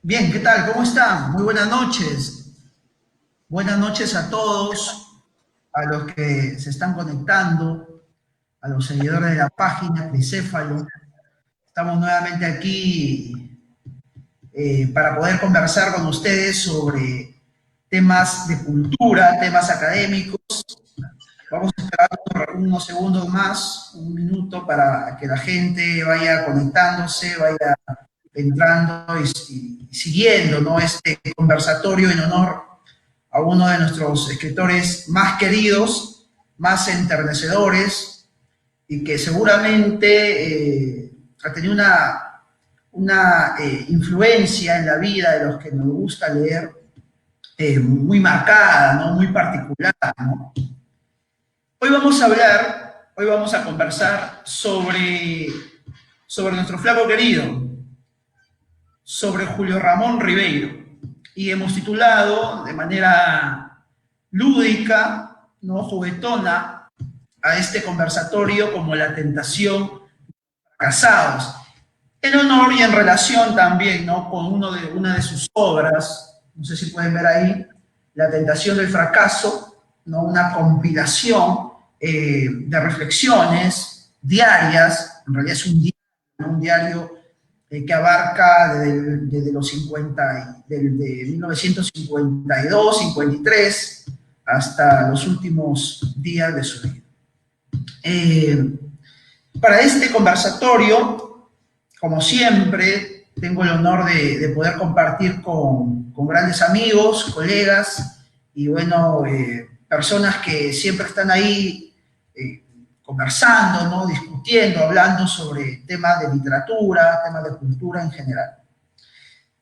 Bien, ¿qué tal? ¿Cómo están? Muy buenas noches. Buenas noches a todos, a los que se están conectando, a los seguidores de la página Tricéfalo. Estamos nuevamente aquí para poder conversar con ustedes sobre temas de cultura, temas académicos. Vamos a esperar unos segundos más, un minuto, para que la gente vaya conectándose, vaya entrando y siguiendo, ¿no?, este conversatorio en honor a uno de nuestros escritores más queridos, más enternecedores, y que seguramente ha tenido una influencia en la vida de los que nos gusta leer, muy marcada, ¿no?, muy particular, ¿no? Hoy vamos a conversar sobre nuestro flaco querido, sobre Julio Ramón Ribeiro. Y hemos titulado de manera lúdica, no juguetona, a este conversatorio como La tentación fracasados, en honor y en relación también, ¿no?, con una de sus obras. No sé si pueden ver ahí, La tentación del fracaso, ¿no?, una compilación de reflexiones diarias. En realidad es un diario, ¿no?, un diario que abarca desde los 50, de 1952, 53, hasta los últimos días de su vida. Para este conversatorio, como siempre, tengo el honor de poder compartir con grandes amigos, colegas y, bueno, personas que siempre están ahí conversando, ¿no?, discutiendo, hablando sobre temas de literatura, temas de cultura en general.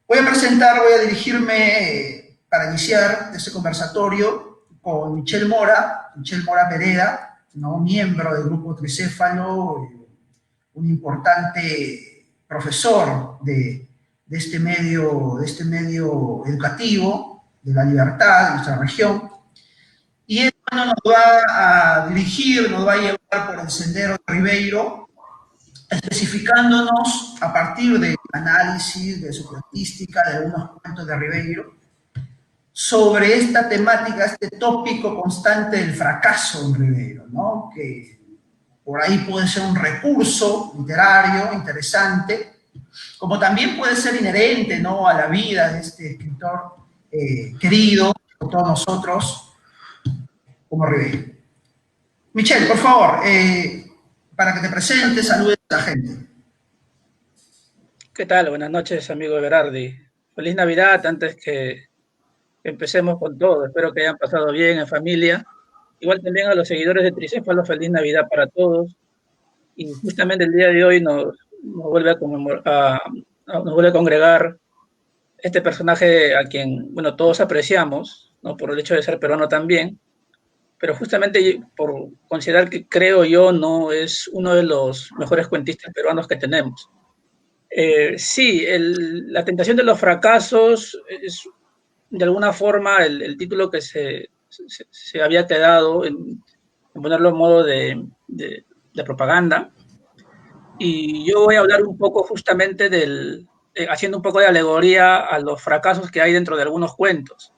Voy a dirigirme para iniciar este conversatorio con Michel Mora Pereda, ¿no?, miembro del Grupo Tricéfalo, un importante profesor de este medio educativo, de la libertad, de nuestra región. Y él, bueno, nos va a dirigir, nos va a llevar por el sendero de Ribeiro, especificándonos a partir del análisis de su artística, de algunos cuentos de Ribeiro, sobre esta temática, este tópico constante del fracaso en Ribeiro, ¿no?, que por ahí puede ser un recurso literario interesante, como también puede ser inherente, ¿no?, a la vida de este escritor querido por todos nosotros, como Ribeiro. Michel, por favor, para que te presentes, saludes a la gente. ¿Qué tal? Buenas noches, amigo Berardi. Feliz Navidad antes que empecemos con todo. Espero que hayan pasado bien en familia. Igual también a los seguidores de Tricéfalo, feliz Navidad para todos. Y justamente el día de hoy nos vuelve nos vuelve a congregar este personaje a quien, bueno, todos apreciamos, ¿no?, por el hecho de ser peruano también, pero justamente por considerar que, creo yo, no es uno de los mejores cuentistas peruanos que tenemos. Sí, La tentación de los fracasos es de alguna forma el título que se había quedado en ponerlo en modo de propaganda. Y yo voy a hablar un poco justamente haciendo un poco de alegoría a los fracasos que hay dentro de algunos cuentos,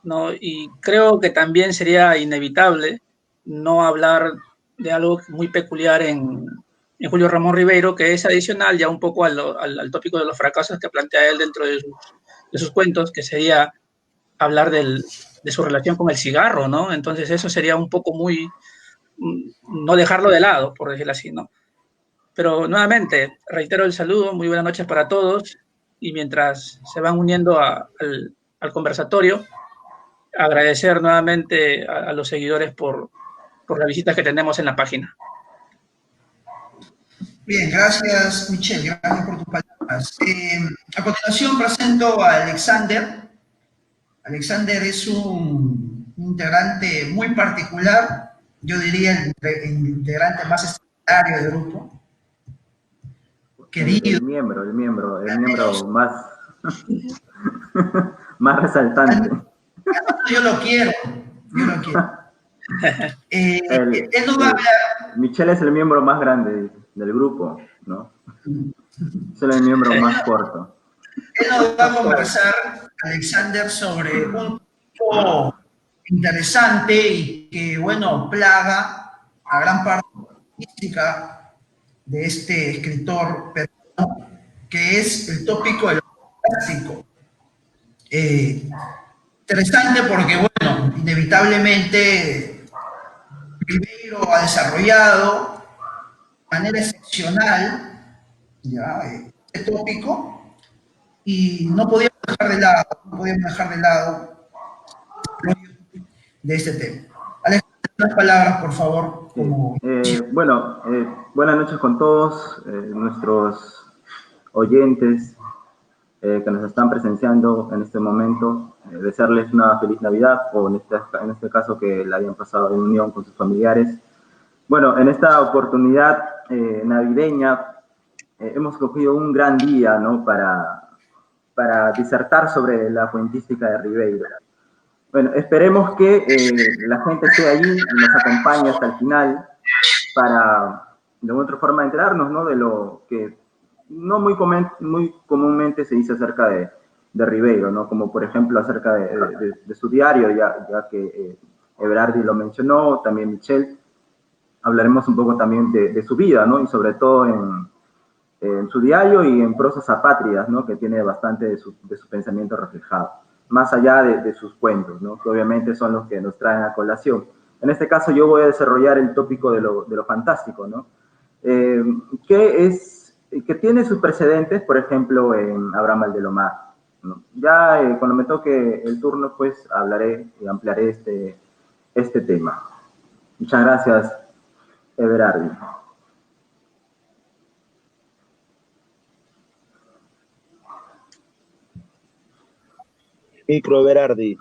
¿no? Y creo que también sería inevitable no hablar de algo muy peculiar en Julio Ramón Ribeiro, que es adicional ya un poco al tópico de los fracasos que plantea él dentro de sus cuentos, que sería hablar de su relación con el cigarro, ¿no? Entonces eso sería un poco no dejarlo de lado, por decirlo así, ¿no? Pero nuevamente, reitero el saludo, muy buenas noches para todos, y mientras se van uniendo al conversatorio, agradecer nuevamente a los seguidores por la visita que tenemos en la página. Bien, gracias, Michelle, gracias por tus palabras. A continuación presento a Alexander. Alexander es un integrante muy particular, yo diría el integrante más extraordinario del grupo. Querido. El miembro más, más resaltante. Yo lo quiero. Él nos va a hablar. Michelle es el miembro más grande del grupo, ¿no? Solo el miembro más corto. Él nos va a conversar, Alexander, sobre un tipo interesante y que, bueno, plaga a gran parte artística de este escritor peruano, que es el tópico del plástico. Interesante porque, bueno, inevitablemente Ribeiro ha desarrollado de manera excepcional ya, este tópico y no podíamos dejar de lado, de este tema. Alejandro, unas palabras, por favor, como... Bueno, buenas noches con todos nuestros oyentes que nos están presenciando en este momento. Desearles una feliz Navidad o en este caso que la hayan pasado en unión con sus familiares. Bueno, en esta oportunidad navideña hemos cogido un gran día, ¿no? para disertar sobre la poetística de Ribeiro. Bueno, esperemos que la gente esté allí y nos acompañe hasta el final para, de otra forma, enterarnos, ¿no? De lo que no muy comúnmente se dice acerca de Ribeiro, ¿no? Como por ejemplo acerca de su diario, ya que Everardi lo mencionó, también Michelle. Hablaremos un poco también de su vida, ¿no? Y sobre todo en su diario y en prosas apátridas, ¿no? Que tiene bastante de su pensamiento reflejado, más allá de sus cuentos, ¿no? Que obviamente son los que nos traen a colación. En este caso yo voy a desarrollar el tópico de lo fantástico, ¿no? Que tiene sus precedentes, por ejemplo, en Abraham Aldelomar, ¿no? Ya cuando me toque el turno, pues hablaré y ampliaré este tema. Muchas gracias, Everardi. Micro Everardi.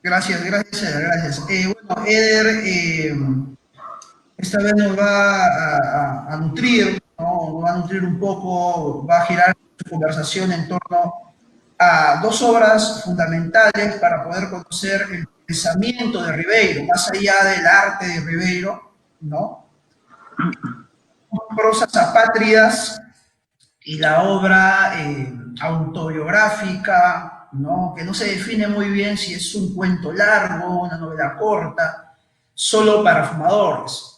Gracias, gracias. Bueno, Eder esta vez nos va a nutrir, ¿no? Nos va a nutrir un poco, va a girar su conversación en torno a dos obras fundamentales para poder conocer el pensamiento de Ribeiro, más allá del arte de Ribeiro, ¿no? Prosas apátridas y la obra autobiográfica, ¿no? Que no se define muy bien si es un cuento largo, una novela corta, solo para fumadores.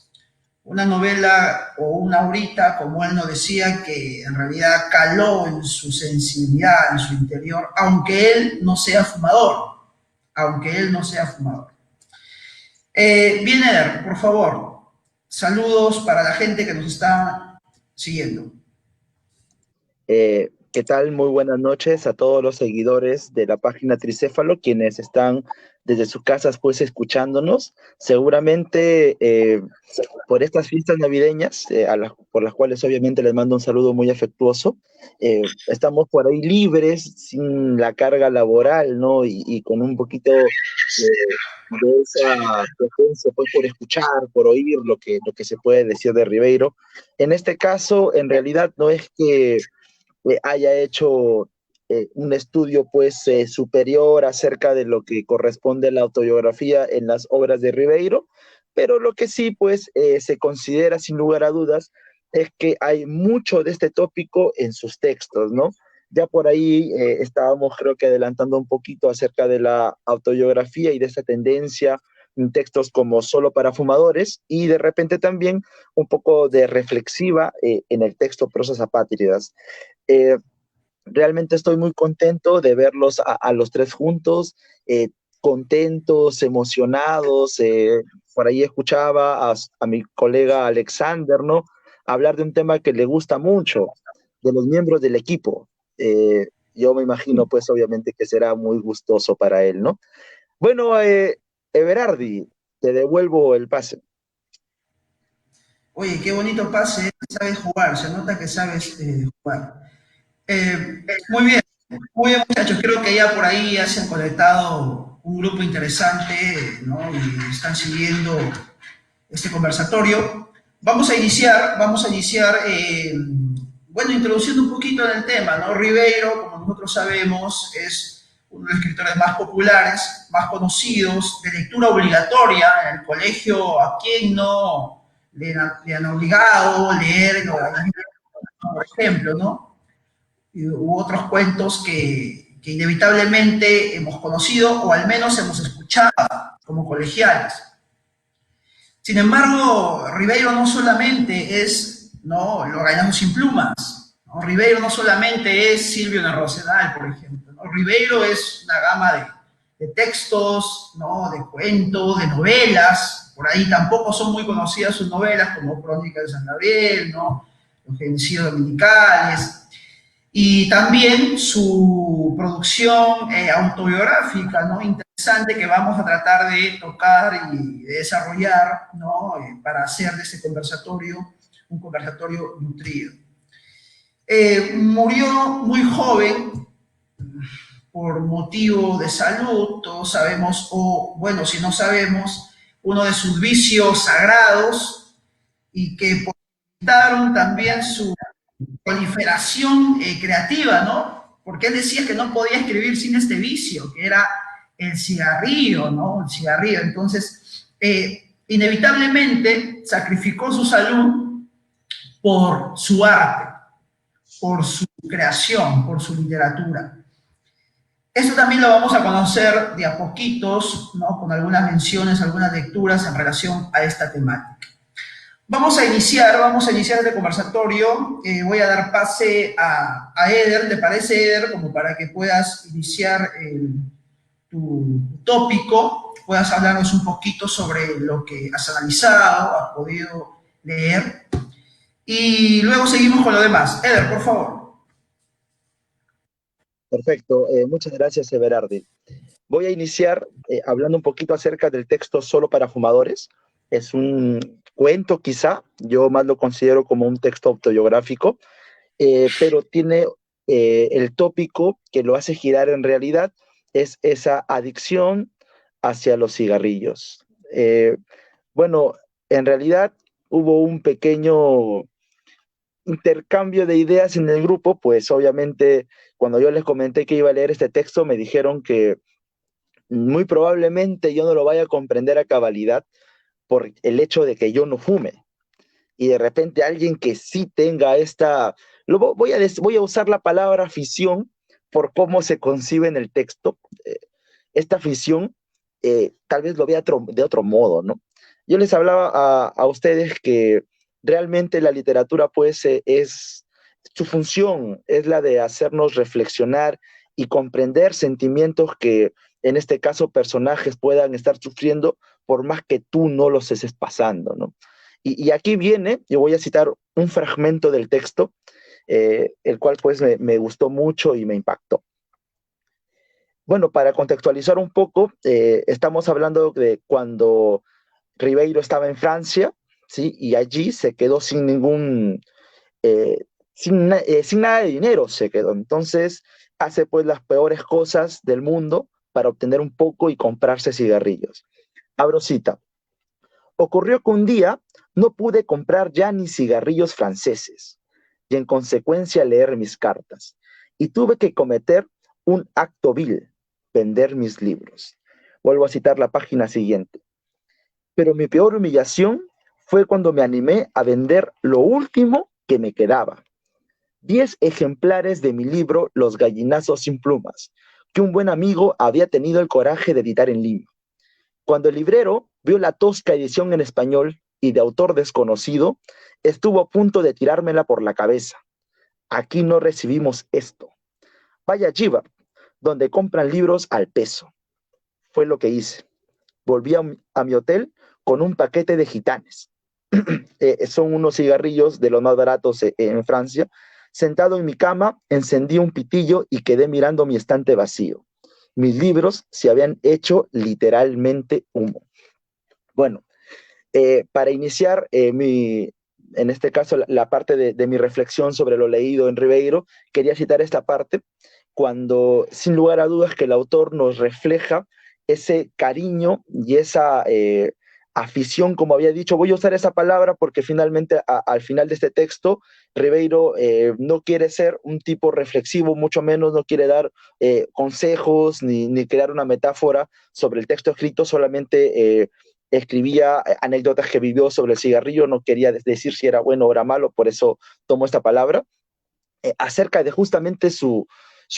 Una novela o una horita, como él nos decía, que en realidad caló en su sensibilidad, en su interior, aunque él no sea fumador, Bien, Eder, por favor, saludos para la gente que nos está siguiendo. ¿Qué tal? Muy buenas noches a todos los seguidores de la página Tricéfalo, quienes están desde sus casas pues escuchándonos. Seguramente por estas fiestas navideñas, por las cuales obviamente les mando un saludo muy afectuoso, estamos por ahí libres, sin la carga laboral, ¿no? Y con un poquito de esa preferencia pues, por escuchar, por oír lo que se puede decir de Ribeiro. En este caso, en realidad no es que haya hecho un estudio pues superior acerca de lo que corresponde a la autobiografía en las obras de Ribeiro, pero lo que sí pues se considera sin lugar a dudas es que hay mucho de este tópico en sus textos, ¿no? Ya por ahí estábamos creo que adelantando un poquito acerca de la autobiografía y de esa tendencia en textos como Solo para fumadores y de repente también un poco de reflexiva en el texto Prosas apátridas. Realmente estoy muy contento de verlos a los tres juntos, contentos, emocionados. Por ahí escuchaba a mi colega Alexander, ¿no? Hablar de un tema que le gusta mucho, de los miembros del equipo. Yo me imagino, pues, obviamente que será muy gustoso para él, ¿no? Bueno, Everardi, te devuelvo el pase. Oye, qué bonito pase, sabes jugar, se nota que sabes jugar. Muy bien, muchachos, creo que ya por ahí ya se han conectado un grupo interesante, ¿no? Y están siguiendo este conversatorio. Vamos a iniciar, bueno, introduciendo un poquito en el tema, ¿no? Ribeiro, como nosotros sabemos, es uno de los escritores más populares, más conocidos, de lectura obligatoria en el colegio. ¿A quién no le han obligado a leer, por ejemplo, ¿no? u otros cuentos que inevitablemente hemos conocido o al menos hemos escuchado como colegiales. Sin embargo, Ribeiro no solamente es, ¿no?, Los Gañazos sin Plumas, ¿no? Ribeiro no solamente es Silvio Rosedal, por ejemplo, ¿no? Ribeiro es una gama de textos, ¿no?, de cuentos, de novelas. Por ahí tampoco son muy conocidas sus novelas, como Crónica de San Gabriel, ¿no?, Los Genocidios Dominicales, y también su producción autobiográfica, ¿no?, interesante, que vamos a tratar de tocar y de desarrollar, ¿no?, para hacer de este conversatorio un conversatorio nutrido. Murió muy joven por motivo de salud, todos sabemos, o bueno, si no sabemos, uno de sus vicios sagrados, y que posibilitaron también su proliferación creativa, ¿no? Porque él decía que no podía escribir sin este vicio, que era el cigarrillo, ¿no? El cigarrillo. Entonces, inevitablemente sacrificó su salud por su arte, por su creación, por su literatura. Esto también lo vamos a conocer de a poquitos, ¿no?, con algunas menciones, algunas lecturas en relación a esta temática. Vamos a iniciar este conversatorio. Voy a dar pase a Eder. ¿Te parece, Eder? Como para que puedas iniciar tu tópico, puedas hablarnos un poquito sobre lo que has analizado, has podido leer, y luego seguimos con lo demás. Eder, por favor. Perfecto, muchas gracias, Everardi. Voy a iniciar hablando un poquito acerca del texto Solo para Fumadores. Es un cuento, quizá, yo más lo considero como un texto autobiográfico, pero tiene el tópico que lo hace girar en realidad, es esa adicción hacia los cigarrillos. Bueno, en realidad hubo un pequeño intercambio de ideas en el grupo, pues obviamente cuando yo les comenté que iba a leer este texto, me dijeron que muy probablemente yo no lo vaya a comprender a cabalidad por el hecho de que yo no fume. Y de repente alguien que sí tenga esta, voy a usar la palabra afición por cómo se concibe en el texto. Esta afición tal vez lo vea de otro modo, ¿no? Yo les hablaba a ustedes que realmente la literatura, pues, su función es la de hacernos reflexionar y comprender sentimientos que, en este caso, personajes puedan estar sufriendo por más que tú no los estés pasando, ¿no? Y aquí viene, yo voy a citar un fragmento del texto, el cual pues me gustó mucho y me impactó. Bueno, para contextualizar un poco, estamos hablando de cuando Ribeiro estaba en Francia, ¿sí? Y allí se quedó sin sin nada de dinero se quedó. Entonces hace pues las peores cosas del mundo para obtener un poco y comprarse cigarrillos. Abro cita. Ocurrió que un día no pude comprar ya ni cigarrillos franceses y en consecuencia leer mis cartas. Y tuve que cometer un acto vil, vender mis libros. Vuelvo a citar la página siguiente. Pero mi peor humillación fue cuando me animé a vender lo último que me quedaba. 10 ejemplares de mi libro Los Gallinazos sin Plumas, que un buen amigo había tenido el coraje de editar en Lima. Cuando el librero vio la tosca edición en español y de autor desconocido, estuvo a punto de tirármela por la cabeza. Aquí no recibimos esto. Vaya Giva, donde compran libros al peso. Fue lo que hice. Volví a mi hotel con un paquete de gitanes. Son unos cigarrillos de los más baratos en Francia. Sentado en mi cama, encendí un pitillo y quedé mirando mi estante vacío. Mis libros se habían hecho literalmente humo. Bueno, para iniciar en este caso la parte de mi reflexión sobre lo leído en Ribeiro, quería citar esta parte cuando sin lugar a dudas que el autor nos refleja ese cariño y esa afición, como había dicho. Voy a usar esa palabra porque finalmente al final de este texto Ribeiro no quiere ser un tipo reflexivo, mucho menos no quiere dar consejos ni crear una metáfora sobre el texto escrito, solamente escribía anécdotas que vivió sobre el cigarrillo, no quería decir si era bueno o era malo, por eso tomo esta palabra. acerca de justamente su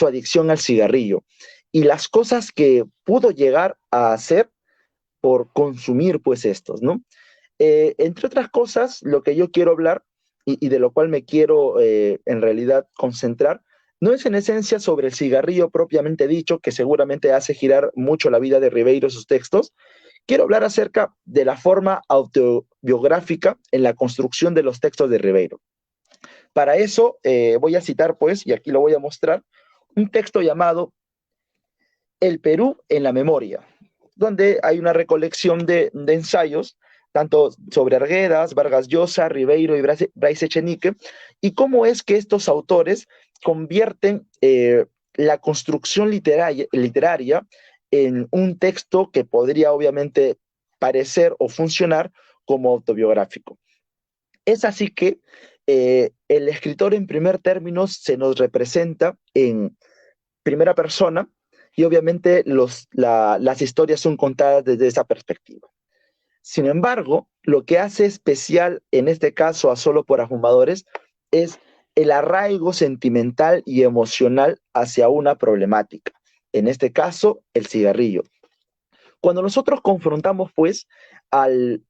adicción al cigarrillo y las cosas que pudo llegar a hacer por consumir pues estos, ¿no? Entre otras cosas, lo que yo quiero hablar y de lo cual me quiero en realidad concentrar, no es en esencia sobre el cigarrillo propiamente dicho, que seguramente hace girar mucho la vida de Ribeiro y sus textos. Quiero hablar acerca de la forma autobiográfica en la construcción de los textos de Ribeiro. Para eso voy a citar, pues, y aquí lo voy a mostrar, un texto llamado El Perú en la memoria, donde hay una recolección de ensayos, tanto sobre Arguedas, Vargas Llosa, Ribeiro y Bryce Echenique, y cómo es que estos autores convierten la construcción literaria en un texto que podría obviamente parecer o funcionar como autobiográfico. Es así que el escritor en primer término se nos representa en primera persona y obviamente las historias son contadas desde esa perspectiva. Sin embargo, lo que hace especial en este caso a Solo para Fumadores es el arraigo sentimental y emocional hacia una problemática, en este caso el cigarrillo. Cuando nosotros confrontamos pues al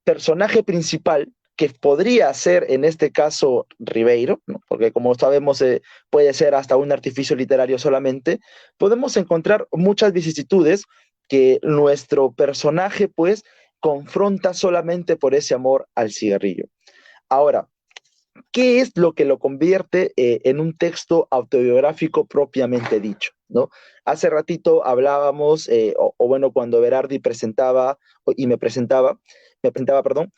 personaje principal, que podría ser en este caso Ribeiro, ¿no? Porque como sabemos puede ser hasta un artificio literario solamente, podemos encontrar muchas vicisitudes que nuestro personaje pues confronta solamente por ese amor al cigarrillo. Ahora, ¿qué es lo que lo convierte en un texto autobiográfico propiamente dicho, ¿no? Hace ratito hablábamos, o bueno, cuando Berardi presentaba, y me presentaba, perdón,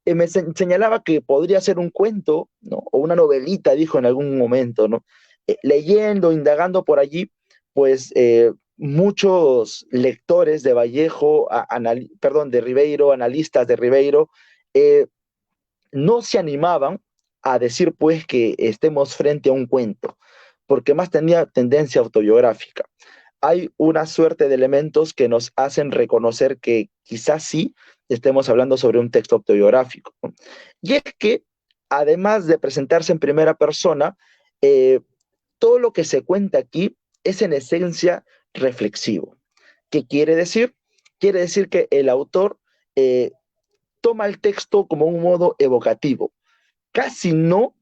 me señalaba que podría ser un cuento, ¿no? O una novelita, dijo en algún momento, ¿no? Leyendo, indagando por allí, pues muchos lectores de Vallejo, de Ribeiro, analistas de Ribeiro, no se animaban a decir pues que estemos frente a un cuento, porque más tenía tendencia autobiográfica. Hay una suerte de elementos que nos hacen reconocer que quizás sí estemos hablando sobre un texto autobiográfico. Y es que, además de presentarse en primera persona, todo lo que se cuenta aquí es en esencia reflexivo. ¿Qué quiere decir? Quiere decir que el autor toma el texto como un modo evocativo, casi no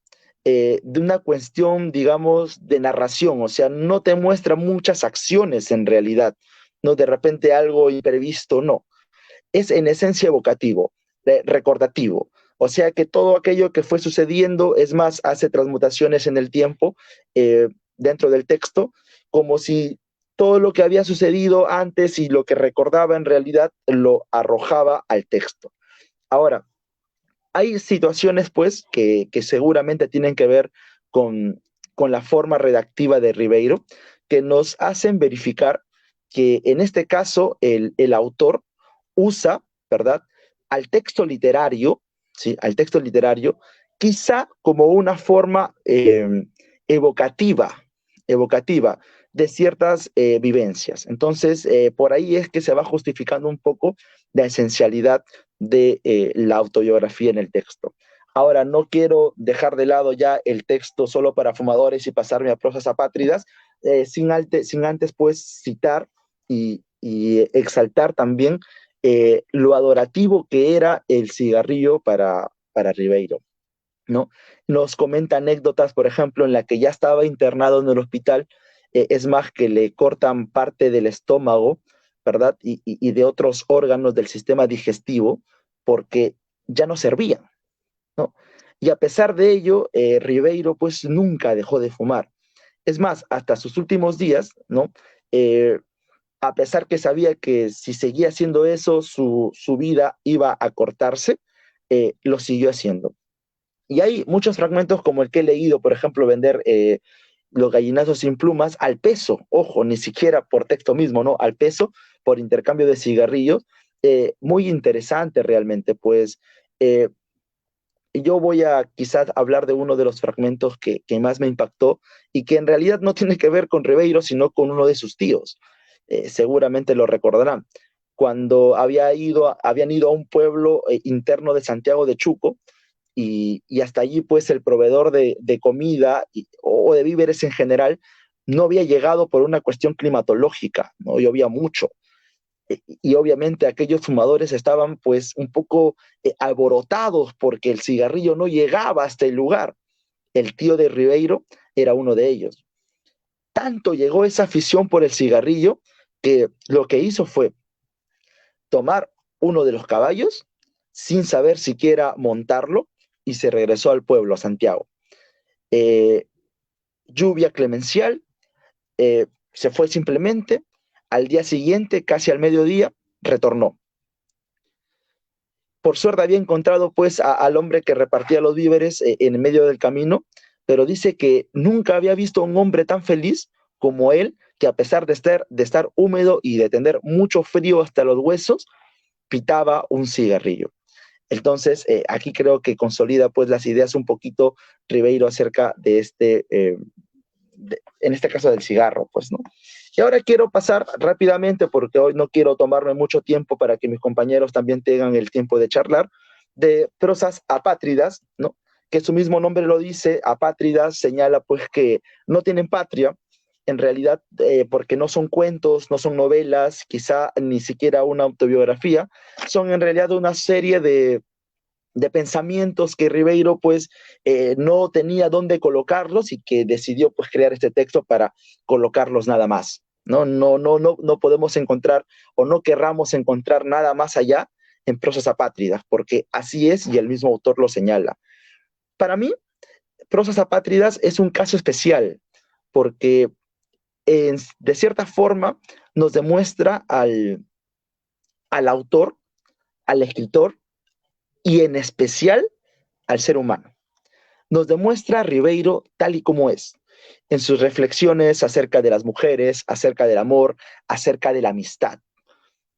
de una cuestión, digamos, de narración, o sea, no te muestra muchas acciones en realidad, no de repente algo imprevisto, no. Es en esencia evocativo, recordativo, o sea que todo aquello que fue sucediendo, es más, hace transmutaciones en el tiempo dentro del texto, como si todo lo que había sucedido antes y lo que recordaba en realidad lo arrojaba al texto. Ahora, hay situaciones, pues, que seguramente tienen que ver con la forma redactiva de Ribeiro, que nos hacen verificar que en este caso el autor usa, ¿verdad?, al texto literario, ¿sí?, al texto literario, quizá como una forma evocativa de ciertas vivencias. Entonces, por ahí es que se va justificando un poco la esencialidad de la autobiografía en el texto. Ahora, no quiero dejar de lado ya el texto Solo para Fumadores y pasarme a Prosas Apátridas, sin antes, pues, citar y exaltar también lo adorativo que era el cigarrillo para Ribeiro, ¿no? Nos comenta anécdotas, por ejemplo, en la que ya estaba internado en el hospital, es más, que le cortan parte del estómago, ¿verdad? Y de otros órganos del sistema digestivo, porque ya no servían, ¿no? Y a pesar de ello, Ribeiro pues nunca dejó de fumar. Es más, hasta sus últimos días, ¿no? A pesar que sabía que si seguía haciendo eso, su vida iba a cortarse, lo siguió haciendo. Y hay muchos fragmentos como el que he leído, por ejemplo, vender los gallinazos sin plumas al peso, ojo, ni siquiera por texto mismo, ¿no? Al peso, por intercambio de cigarrillos, muy interesante realmente, pues yo voy a quizás hablar de uno de los fragmentos que más me impactó y que en realidad no tiene que ver con Ribeiro, sino con uno de sus tíos. Seguramente lo recordarán. Cuando habían ido a un pueblo interno de Santiago de Chuco, y hasta allí pues el proveedor de comida o de víveres en general no había llegado por una cuestión climatológica, no llovía mucho. Y obviamente aquellos fumadores estaban pues un poco alborotados porque el cigarrillo no llegaba hasta el lugar. El tío de Ribeiro era uno de ellos. Tanto llegó esa afición por el cigarrillo que lo que hizo fue tomar uno de los caballos sin saber siquiera montarlo y se regresó al pueblo, a Santiago. Eh, Lluvia clemencial, se fue simplemente, al día siguiente, casi al mediodía, retornó. Por suerte había encontrado pues al hombre que repartía los víveres en medio del camino, pero dice que nunca había visto a un hombre tan feliz como él, que a pesar de estar húmedo y de tener mucho frío hasta los huesos, pitaba un cigarrillo. Entonces, aquí creo que consolida pues las ideas un poquito Ribeiro acerca de en este caso del cigarro, pues, ¿no? Y ahora quiero pasar rápidamente, porque hoy no quiero tomarme mucho tiempo para que mis compañeros también tengan el tiempo de charlar, de prosas apátridas, ¿no? Que su mismo nombre lo dice, apátridas señala pues que no tienen patria, en realidad porque no son cuentos, no son novelas, quizá ni siquiera una autobiografía, son en realidad una serie de pensamientos que Ribeiro pues no tenía dónde colocarlos y que decidió pues crear este texto para colocarlos nada más. No podemos encontrar o no querramos encontrar nada más allá en prosas apátridas, porque así es y el mismo autor lo señala. Para mí, prosas apátridas es un caso especial, porque de cierta forma nos demuestra al autor, al escritor, y en especial al ser humano. Nos demuestra a Ribeiro tal y como es, en sus reflexiones acerca de las mujeres, acerca del amor, acerca de la amistad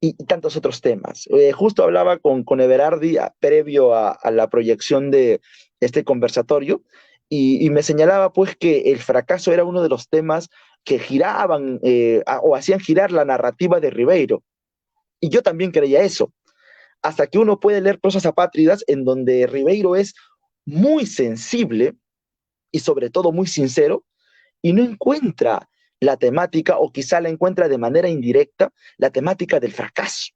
y tantos otros temas. Justo hablaba con Everardi previo a la proyección de este conversatorio y me señalaba pues que el fracaso era uno de los temas que giraban o hacían girar la narrativa de Ribeiro. Y yo también creía eso, hasta que uno puede leer prosas apátridas en donde Ribeiro es muy sensible y sobre todo muy sincero y no encuentra la temática, o quizá la encuentra de manera indirecta, la temática del fracaso.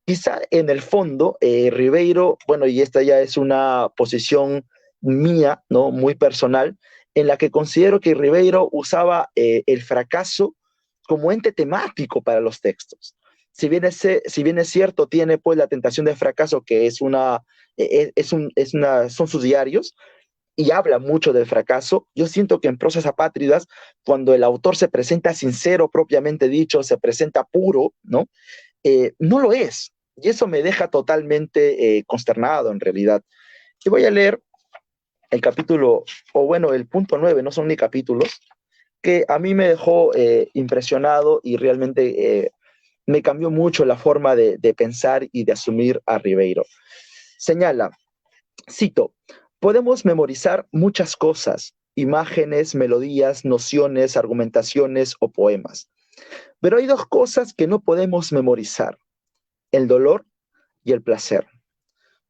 Quizá en el fondo, Ribeiro, bueno, y esta ya es una posición mía, ¿no? Muy personal, en la que considero que Ribeiro usaba el fracaso como ente temático para los textos. Si bien es cierto, tiene pues la tentación de fracaso, que son sus diarios, y habla mucho del fracaso. Yo siento que en prosas apátridas, cuando el autor se presenta sincero propiamente dicho, se presenta puro, ¿no? No lo es. Y eso me deja totalmente consternado en realidad. Y voy a leer el capítulo, o bueno, el punto 9, no son ni capítulos, que a mí me dejó impresionado y realmente me cambió mucho la forma de pensar y de asumir a Ribeiro. Señala, cito, podemos memorizar muchas cosas, imágenes, melodías, nociones, argumentaciones o poemas. Pero hay dos cosas que no podemos memorizar, el dolor y el placer.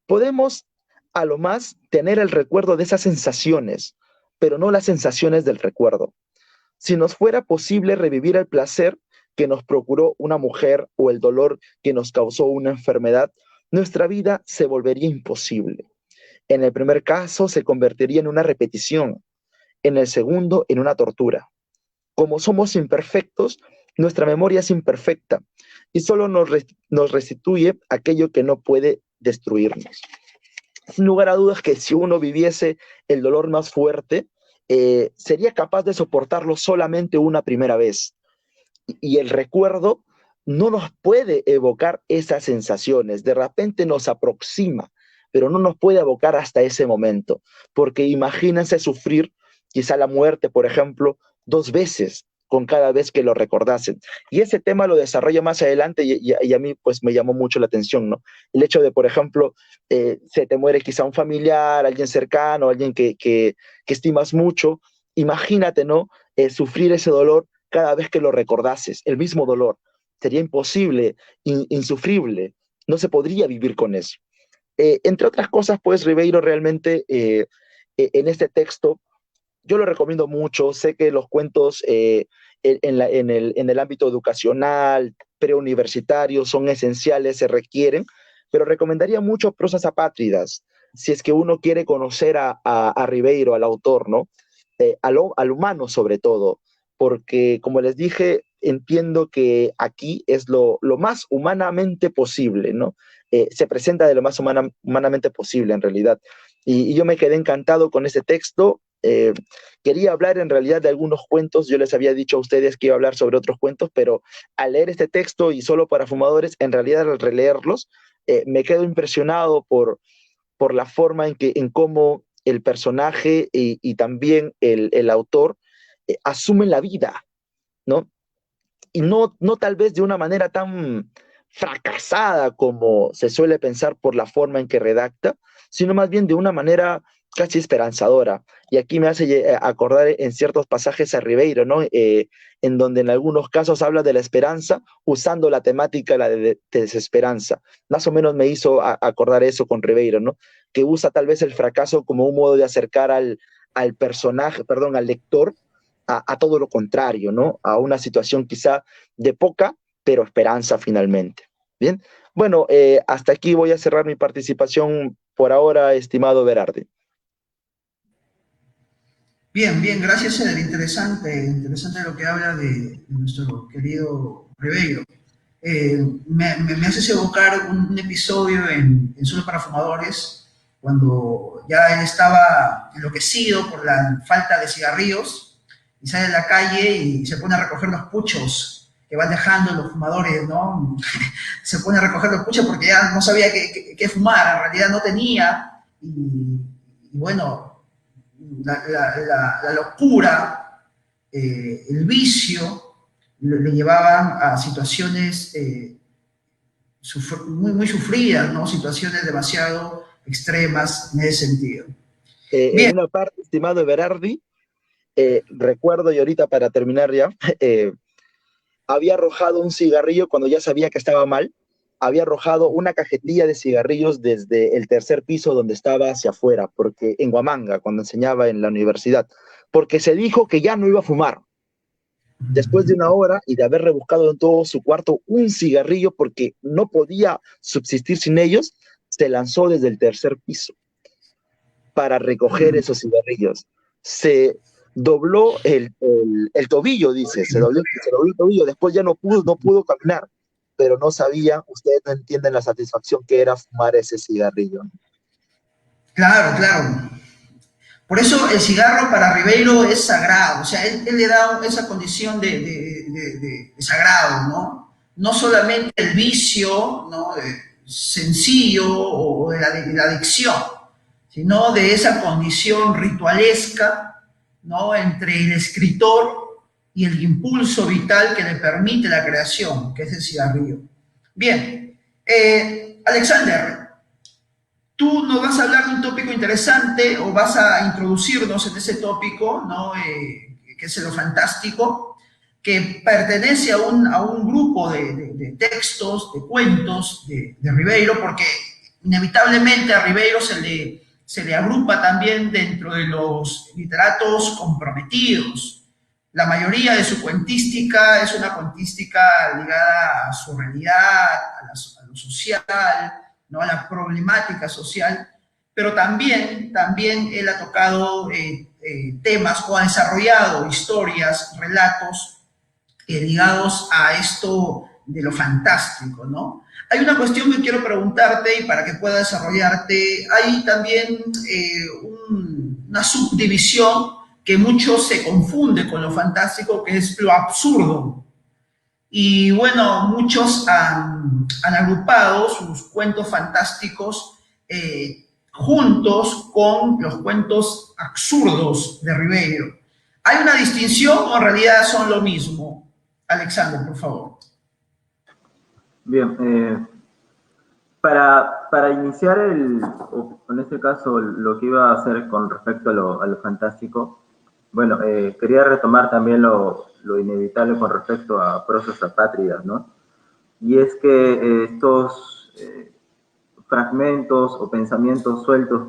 Podemos, a lo más, tener el recuerdo de esas sensaciones, pero no las sensaciones del recuerdo. Si nos fuera posible revivir el placer que nos procuró una mujer o el dolor que nos causó una enfermedad, nuestra vida se volvería imposible. En el primer caso se convertiría en una repetición, en el segundo en una tortura. Como somos imperfectos, nuestra memoria es imperfecta y solo nos restituye aquello que no puede destruirnos. Sin lugar a dudas que si uno viviese el dolor más fuerte, sería capaz de soportarlo solamente una primera vez. Y el recuerdo no nos puede evocar esas sensaciones, de repente nos aproxima, pero no nos puede evocar hasta ese momento, porque imagínense sufrir quizá la muerte, por ejemplo, 2 veces con cada vez que lo recordasen. Y ese tema lo desarrolla más adelante y a mí pues me llamó mucho la atención, ¿no? El hecho de, por ejemplo, se te muere quizá un familiar, alguien cercano, alguien que estimas mucho, imagínate, ¿no? Sufrir ese dolor cada vez que lo recordases, el mismo dolor. Sería imposible, insufrible, no se podría vivir con eso. Entre otras cosas, pues Ribeiro realmente en este texto, yo lo recomiendo mucho. Sé que los cuentos en el ámbito educacional, preuniversitario, son esenciales, se requieren, pero recomendaría mucho Prosas Apátridas, si es que uno quiere conocer a Ribeiro, al autor, ¿no? Al humano sobre todo, porque como les dije, entiendo que aquí es lo más humanamente posible, ¿no? Se presenta de lo más humanamente posible en realidad. Y yo me quedé encantado con ese texto. Quería hablar en realidad de algunos cuentos. Yo les había dicho a ustedes que iba a hablar sobre otros cuentos, pero al leer este texto y solo para fumadores, en realidad al releerlos, me quedo impresionado por la forma en cómo el personaje y también el autor asumen la vida, ¿no? Y no tal vez de una manera tan fracasada como se suele pensar por la forma en que redacta, sino más bien de una manera casi esperanzadora. Y aquí me hace acordar en ciertos pasajes a Ribeiro, ¿no? En donde en algunos casos habla de la esperanza usando la temática de desesperanza. Más o menos me hizo acordar eso con Ribeiro, ¿no? Que usa tal vez el fracaso como un modo de acercar al personaje, perdón, al lector a todo lo contrario, ¿no? A una situación quizá de poca, pero esperanza finalmente. Bien, bueno, hasta aquí voy a cerrar mi participación por ahora, estimado Berardi. Bien, bien, gracias, Eder. Interesante, interesante lo que habla de nuestro querido Ribeiro. Me haces evocar un episodio en Solo para Fumadores, cuando ya él estaba enloquecido por la falta de cigarrillos y sale a la calle y se pone a recoger los puchos que van dejando los fumadores, ¿no? Se pone a recoger los puchos porque ya no sabía qué fumar, en realidad no tenía, y bueno, la locura, el vicio, le llevaban a situaciones muy sufridas, ¿no? Situaciones demasiado extremas en ese sentido. En Bien, una parte, estimado Berardi, recuerdo, y ahorita para terminar ya, había arrojado un cigarrillo cuando ya sabía que estaba mal, había arrojado una cajetilla de cigarrillos desde el tercer piso donde estaba hacia afuera, porque en Huamanga, cuando enseñaba en la universidad, porque se dijo que ya no iba a fumar. Después de una hora y de haber rebuscado en todo su cuarto un cigarrillo porque no podía subsistir sin ellos, se lanzó desde el tercer piso para recoger esos cigarrillos. Se dobló el tobillo, dice, se dobló el tobillo, después ya no pudo caminar, pero no sabía, ustedes no entienden la satisfacción que era fumar ese cigarrillo. claro, claro. Por eso el cigarro para Ribeiro es sagrado, o sea, él le da esa condición de sagrado, ¿no? No solamente el vicio, ¿no? Sencillo o de la adicción, sino de esa condición ritualesca, ¿no? Entre el escritor y el impulso vital que le permite la creación, que es el cigarrillo. Bien, Alexander, tú nos vas a hablar de un tópico interesante o vas a introducirnos en ese tópico, ¿no? Que es lo fantástico, que pertenece a un grupo de textos, de cuentos de Ribeiro, porque inevitablemente a Ribeiro se le agrupa también dentro de los literatos comprometidos. La mayoría de su cuentística es una cuentística ligada a su realidad, a lo social, ¿no? A la problemática social, pero también él ha tocado temas o ha desarrollado historias, relatos ligados a esto de lo fantástico, ¿no? Hay una cuestión que quiero preguntarte y para que pueda desarrollarte, hay también una subdivisión que mucho se confunde con lo fantástico, que es lo absurdo. Y bueno, muchos han agrupado sus cuentos fantásticos juntos con los cuentos absurdos de Ribeiro. ¿Hay una distinción o en realidad son lo mismo? Alexander, por favor. Bien, para iniciar en este caso, lo que iba a hacer con respecto a lo fantástico, bueno, quería retomar también lo inevitable con respecto a Prosas Apátridas, ¿no? Y es que estos fragmentos o pensamientos sueltos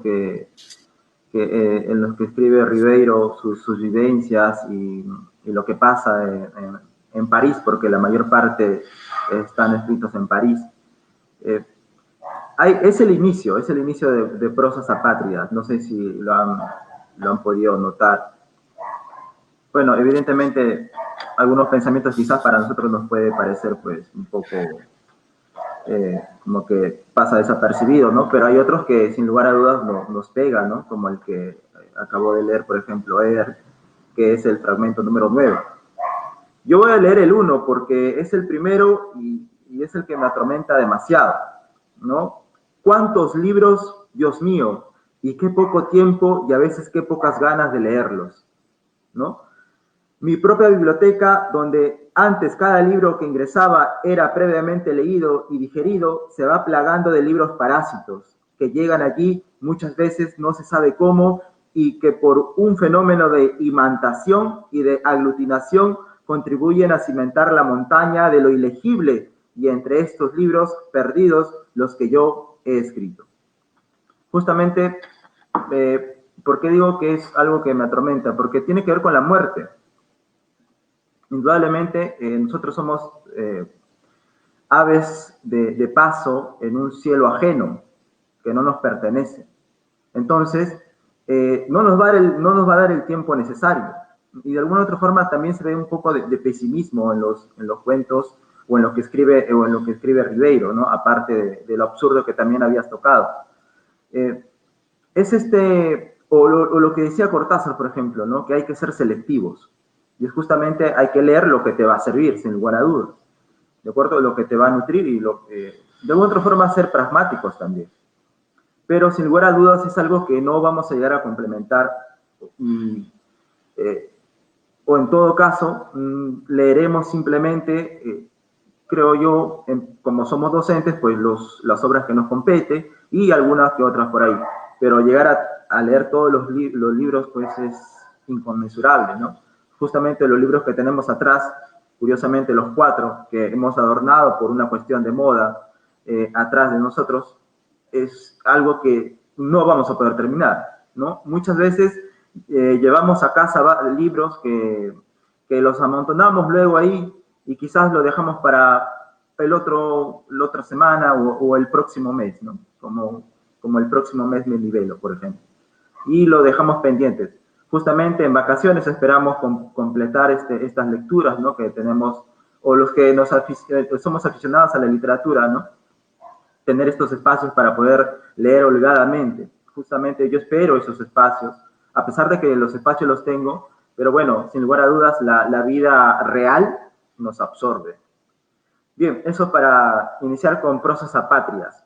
en los que escribe Ribeiro sus vivencias y lo que pasa en París, porque la mayor parte están escritos en París. Es el inicio de Prosas Apátridas, no sé si lo han podido notar. Bueno, evidentemente, algunos pensamientos quizás para nosotros nos puede parecer pues un poco como que pasa desapercibido, ¿no? Pero hay otros que sin lugar a dudas nos pegan, ¿no? Como el que acabo de leer, por ejemplo, que es el fragmento número 9. Yo voy a leer el 1 porque es el primero y es el que me atormenta demasiado, ¿no? ¿Cuántos libros, Dios mío? Y qué poco tiempo y a veces qué pocas ganas de leerlos, ¿no? Mi propia biblioteca, donde antes cada libro que ingresaba era previamente leído y digerido, se va plagando de libros parásitos que llegan allí muchas veces no se sabe cómo y que por un fenómeno de imantación y de aglutinación contribuyen a cimentar la montaña de lo ilegible y entre estos libros perdidos los que yo he escrito. Justamente, ¿por qué digo que es algo que me atormenta? Porque tiene que ver con la muerte. Indudablemente, nosotros somos aves de paso en un cielo ajeno que no nos pertenece. Entonces, no nos va a dar el tiempo necesario. Y de alguna otra forma también se ve un poco de pesimismo en los cuentos o en lo que escribe Ribeiro, ¿no? Aparte de lo absurdo que también habías tocado. O lo que decía Cortázar, por ejemplo, ¿no? Que hay que ser selectivos. Y es justamente hay que leer lo que te va a servir, sin lugar a dudas. ¿De acuerdo? Lo que te va a nutrir y de alguna otra forma ser pragmáticos también. Pero sin lugar a dudas es algo que no vamos a llegar a complementar o en todo caso leeremos simplemente, creo yo, como somos docentes, pues las obras que nos compete y algunas que otras por ahí. Pero llegar a leer todos los libros pues es inconmensurable, ¿no? Justamente los libros que tenemos atrás, curiosamente los 4 que hemos adornado por una cuestión de moda atrás de nosotros, es algo que no vamos a poder terminar, ¿no? Muchas veces llevamos a casa libros que los amontonamos luego ahí y quizás lo dejamos para la otra semana o el próximo mes, ¿no? Como el próximo mes me nivelo, por ejemplo. Y lo dejamos pendientes. Justamente en vacaciones esperamos completar estas lecturas, ¿no? Que tenemos, o los que somos aficionados a la literatura, ¿no? Tener estos espacios para poder leer holgadamente. Justamente yo espero esos espacios, a pesar de que los espacios los tengo, pero bueno, sin lugar a dudas, la vida real nos absorbe. Bien, eso para iniciar con Prosas Apátridas.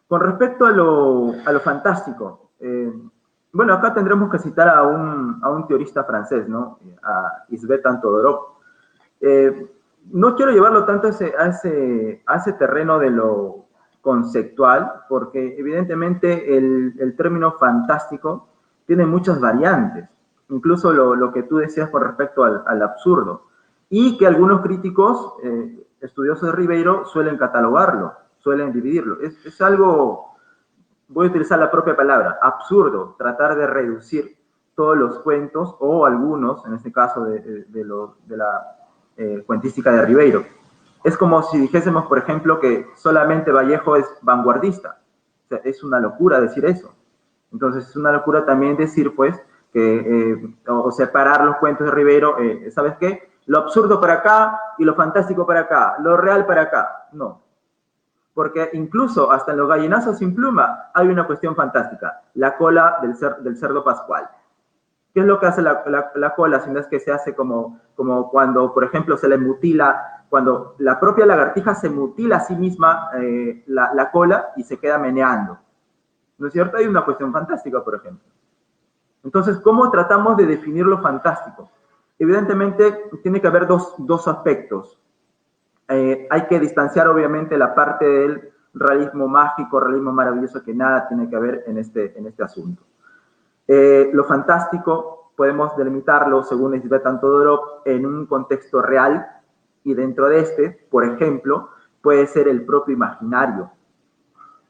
Con respecto a lo fantástico, bueno, acá tendremos que citar a un teorista francés, ¿no? A Isbeth Todorov. No quiero llevarlo tanto a ese terreno de lo conceptual, porque evidentemente el término fantástico tiene muchas variantes, incluso lo que tú decías con respecto al absurdo, y que algunos críticos estudiosos de Ribeiro suelen catalogarlo, suelen dividirlo. Es algo, voy a utilizar la propia palabra, absurdo, tratar de reducir todos los cuentos, o algunos, en este caso de la cuentística de Ribeiro. Es como si dijésemos, por ejemplo, que solamente Vallejo es vanguardista. O sea, es una locura decir eso. Entonces, es una locura también decir, pues, o separar los cuentos de Ribeiro, ¿sabes qué? Lo absurdo para acá y lo fantástico para acá, lo real para acá. No. Porque incluso hasta en los gallinazos sin pluma hay una cuestión fantástica, la cola del cerdo pascual. ¿Qué es lo que hace la cola? Si no es que se hace como cuando, por ejemplo, se le mutila, cuando la propia lagartija se mutila a sí misma la cola y se queda meneando. ¿No es cierto? Hay una cuestión fantástica, por ejemplo. Entonces, ¿cómo tratamos de definir lo fantástico? Evidentemente, tiene que haber dos aspectos. Hay que distanciar, obviamente, la parte del realismo mágico, realismo maravilloso, que nada tiene que ver en este asunto. Lo fantástico podemos delimitarlo, según Isbeth Todorov, en un contexto real, y dentro de por ejemplo, puede ser el propio imaginario.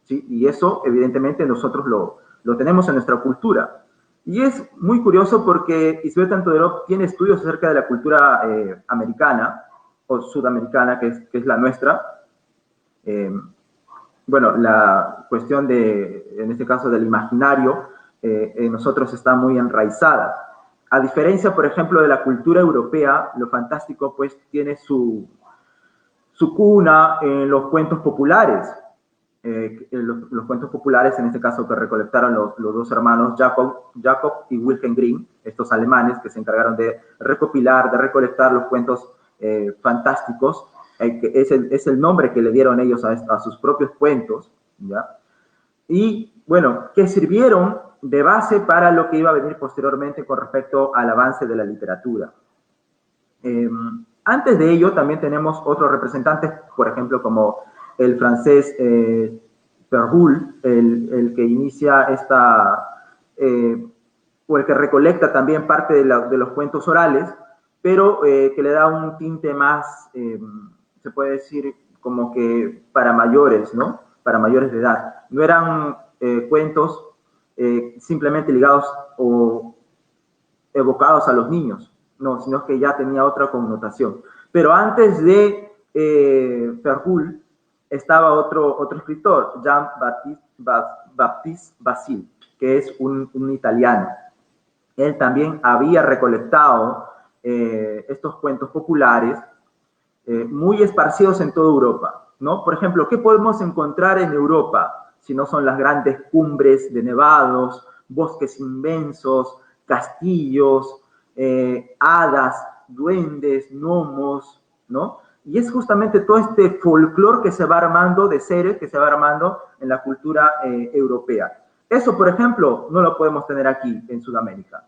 ¿sí? Y eso, evidentemente, nosotros lo tenemos en nuestra cultura. Y es muy curioso porque Isabel Tantoderov tiene estudios acerca de la cultura americana o sudamericana, que es la nuestra. Bueno, la cuestión en este caso, del imaginario, en nosotros está muy enraizada. A diferencia, por ejemplo, de la cultura europea, lo fantástico, pues, tiene su cuna en los cuentos populares. Los cuentos populares, en este caso, que recolectaron los dos hermanos Jacob y Wilhelm Grimm, estos alemanes que se encargaron de recopilar, de recolectar los cuentos fantásticos, que es el nombre que le dieron ellos a sus propios cuentos, ¿ya? Y, bueno, que sirvieron de base para lo que iba a venir posteriormente con respecto al avance de la literatura. Antes de ello, también tenemos otros representantes, por ejemplo, como el francés Perrault, el que inicia o el que recolecta también parte de los cuentos orales, pero que le da un tinte más, se puede decir, como que para mayores, ¿no? Para mayores de edad. No eran cuentos simplemente ligados o evocados a los niños, no, sino que ya tenía otra connotación. Pero antes de Perrault estaba otro escritor, Jean-Baptiste Basile, que es un italiano. Él también había recolectado estos cuentos populares muy esparcidos en toda Europa, ¿no? Por ejemplo, ¿qué podemos encontrar en Europa si no son las grandes cumbres de nevados, bosques inmensos, castillos, hadas, duendes, gnomos, ¿no? Y es justamente todo este folclore que se va armando, de seres que se va armando en la cultura europea. Eso, por ejemplo, no lo podemos tener aquí en Sudamérica.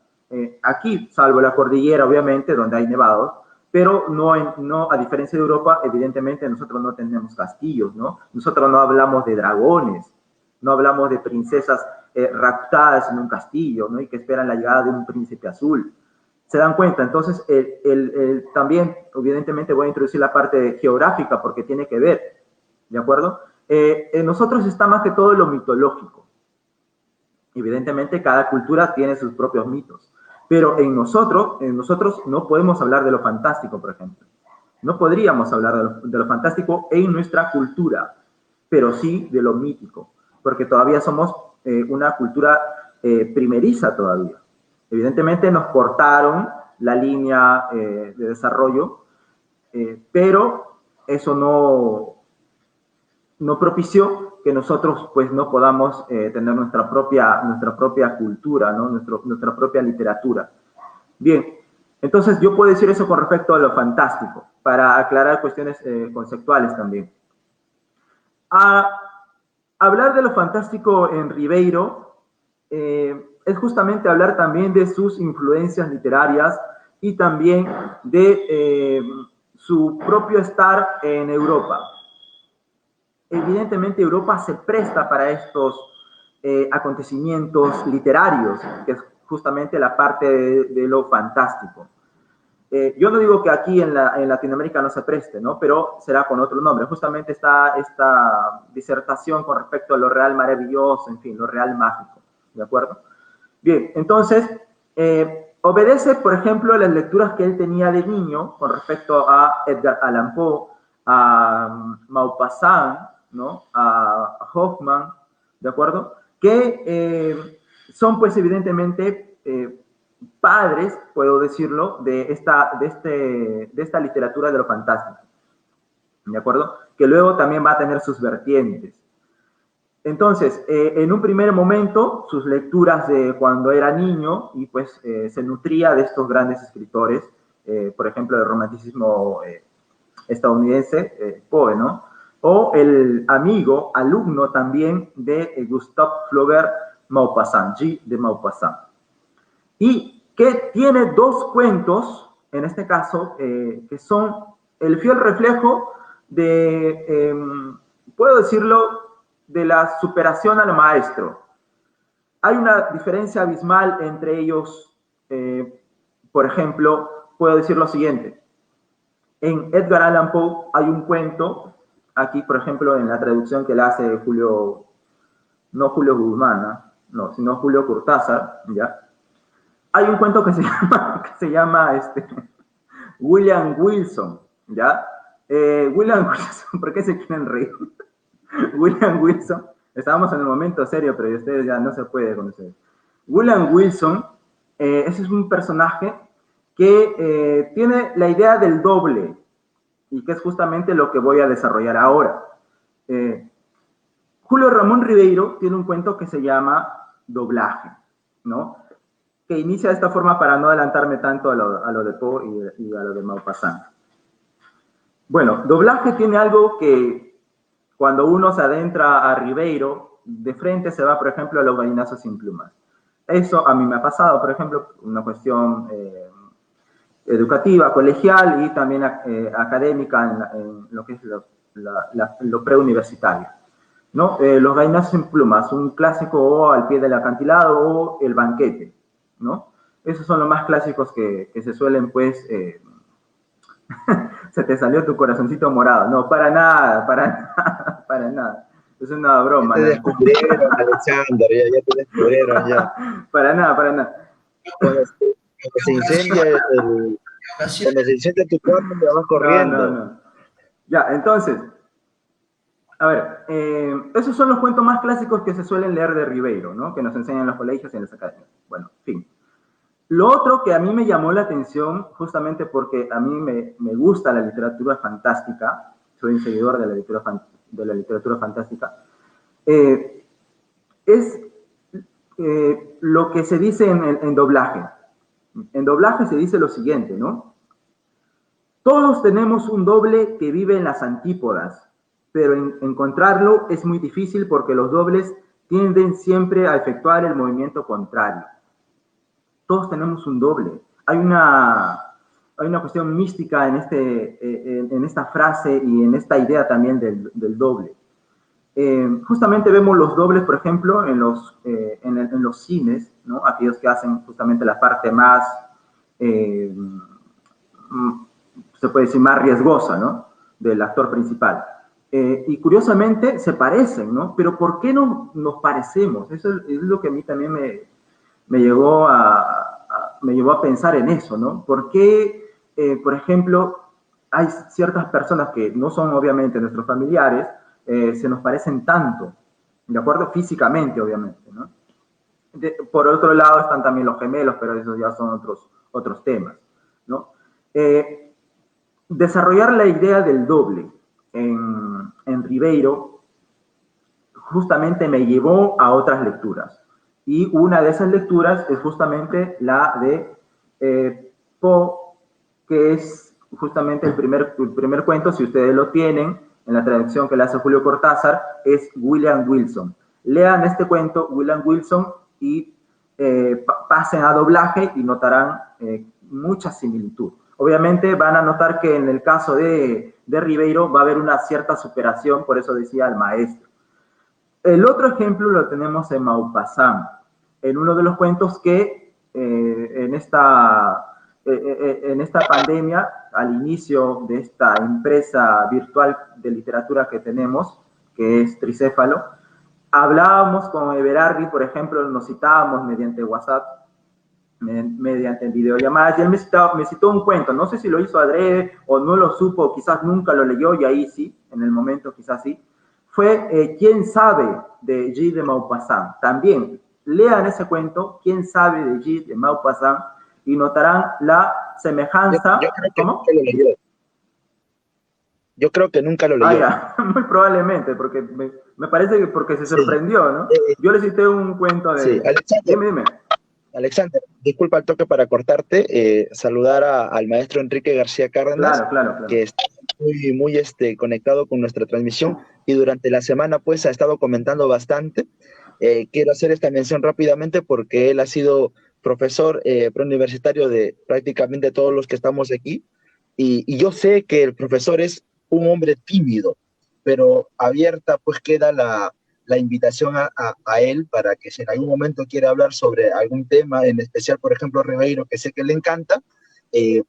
Aquí, salvo la cordillera, obviamente, donde hay nevados, pero no, a diferencia de Europa, evidentemente nosotros no tenemos castillos, ¿no? Nosotros no hablamos de dragones, no hablamos de princesas raptadas en un castillo, ¿no? Y que esperan la llegada de un príncipe azul. ¿Se dan cuenta? Entonces, también, evidentemente, voy a introducir la parte geográfica porque tiene que ver, ¿de acuerdo? En nosotros está más que todo lo mitológico. Evidentemente, cada cultura tiene sus propios mitos. Pero en nosotros no podemos hablar de lo fantástico, por ejemplo. No podríamos hablar de lo fantástico en nuestra cultura, pero sí de lo mítico, porque todavía somos una cultura primeriza todavía. Evidentemente nos cortaron la línea de desarrollo, pero eso no propició que nosotros pues no podamos tener nuestra propia cultura, ¿no? Nuestra propia literatura. Bien, entonces yo puedo decir eso con respecto a lo fantástico, para aclarar cuestiones conceptuales también. Hablar de lo fantástico en Ribeiro es justamente hablar también de sus influencias literarias y también de su propio estar en Europa. Evidentemente Europa se presta para estos acontecimientos literarios, que es justamente la parte de lo fantástico. Yo no digo que aquí en Latinoamérica no se preste, ¿no? Pero será con otro nombre. Justamente está esta disertación con respecto a lo real maravilloso, en fin, lo real mágico, ¿de acuerdo? Bien, entonces, obedece, por ejemplo, a las lecturas que él tenía de niño con respecto a Edgar Allan Poe, a Maupassant, ¿no? A Hoffman, ¿de acuerdo? Que son, pues, evidentemente, padres, puedo decirlo, de esta literatura de lo fantástico, ¿de acuerdo? Que luego también va a tener sus vertientes. Entonces, en un primer momento, sus lecturas de cuando era niño, y pues se nutría de estos grandes escritores, por ejemplo, del romanticismo estadounidense, Poe, ¿no? O el alumno también de Gustave Flaubert Maupassant, G. de Maupassant. Y que tiene dos cuentos, en este caso, que son el fiel reflejo de, puedo decirlo, de la superación al maestro. Hay una diferencia abismal entre ellos. Por ejemplo, puedo decir lo siguiente. En Edgar Allan Poe hay un cuento, aquí por ejemplo en la traducción que le hace Julio no Julio Guzmán, no, sino Julio Cortázar, ¿ya? Hay un cuento que se llama William Wilson, ¿ya? William Wilson, ¿por qué se quieren reír? William Wilson, estábamos en el momento serio, pero ustedes ya no se puede conocer. William Wilson, ese es un personaje que tiene la idea del doble, y que es justamente lo que voy a desarrollar ahora. Julio Ramón Ribeiro tiene un cuento que se llama Doblaje, ¿no? Que inicia de esta forma para no adelantarme tanto a lo de Poe y a lo de Maupassant. Bueno, Doblaje tiene algo que cuando uno se adentra a Ribeiro, de frente se va, por ejemplo, a Los gallinazos sin plumas. Eso a mí me ha pasado, por ejemplo, una cuestión educativa, colegial y también académica en lo que es lo preuniversitario, ¿no? Los gallinazos sin plumas, un clásico o Al pie del acantilado o El banquete, ¿no? Esos son los más clásicos que se suelen, pues, se te salió tu corazoncito morado. No, para nada, para nada. Es una broma. Ya te descubrieron, Alexander, ya te descubrieron, ya. Para nada. Cuando se incendia tu cuarto, te vas corriendo. No. Ya, entonces, a ver, esos son los cuentos más clásicos que se suelen leer de Ribeiro, ¿no? Que nos enseñan en los colegios y en las academias. Bueno, fin. Lo otro que a mí me llamó la atención, justamente porque a mí me gusta la literatura fantástica, soy un seguidor de la literatura fantástica, es lo que se dice en Doblaje. En Doblaje se dice lo siguiente, ¿no? Todos tenemos un doble que vive en las antípodas, pero encontrarlo es muy difícil porque los dobles tienden siempre a efectuar el movimiento contrario. Todos tenemos un doble. Hay una cuestión mística en esta frase y en esta idea también del doble. Justamente vemos los dobles, por ejemplo, en los cines, ¿no? Aquellos que hacen justamente la parte más, se puede decir, más riesgosa, ¿no? Del actor principal. Y curiosamente se parecen, ¿no? Pero ¿por qué no nos parecemos? Eso es lo que a mí también me llevó a pensar en eso, ¿no? ¿Por qué, por ejemplo, hay ciertas personas que no son obviamente nuestros familiares, se nos parecen tanto, ¿de acuerdo? Físicamente, obviamente, ¿no? Por otro lado están también los gemelos, pero esos ya son otros temas, ¿no? Desarrollar la idea del doble en Ribeiro justamente me llevó a otras lecturas. Y una de esas lecturas es justamente la de Poe, que es justamente el primer cuento, si ustedes lo tienen, en la traducción que le hace Julio Cortázar, es William Wilson. Lean este cuento, William Wilson, y pasen a Doblaje y notarán mucha similitud. Obviamente van a notar que en el caso de Ribeiro va a haber una cierta superación, por eso decía el maestro. El otro ejemplo lo tenemos en Maupassant, en uno de los cuentos que en esta pandemia, al inicio de esta empresa virtual de literatura que tenemos, que es Tricéfalo, hablábamos con Everardi, por ejemplo, nos citábamos mediante WhatsApp, mediante videollamadas, y él me citó un cuento, no sé si lo hizo adrede o no lo supo, quizás nunca lo leyó, y ahí sí, en el momento quizás sí, fue ¿Quién sabe? De Guy de Maupassant. También lean ese cuento, ¿Quién sabe? De Guy de Maupassant, y notarán la semejanza. Yo creo que nunca lo leyó. Muy probablemente, porque me parece que porque se sorprendió, ¿no? Yo le cité un cuento de... Sí, Alexander, dime. Alexander, disculpa el toque para cortarte, saludar al maestro Enrique García Cárdenas, claro. Que está muy conectado con nuestra transmisión y durante la semana pues ha estado comentando bastante. Quiero hacer esta mención rápidamente porque él ha sido profesor preuniversitario de prácticamente todos los que estamos aquí y yo sé que el profesor es un hombre tímido, pero abierta pues queda la invitación a él para que si en algún momento quiere hablar sobre algún tema, en especial, por ejemplo, Ribeiro, que sé que le encanta,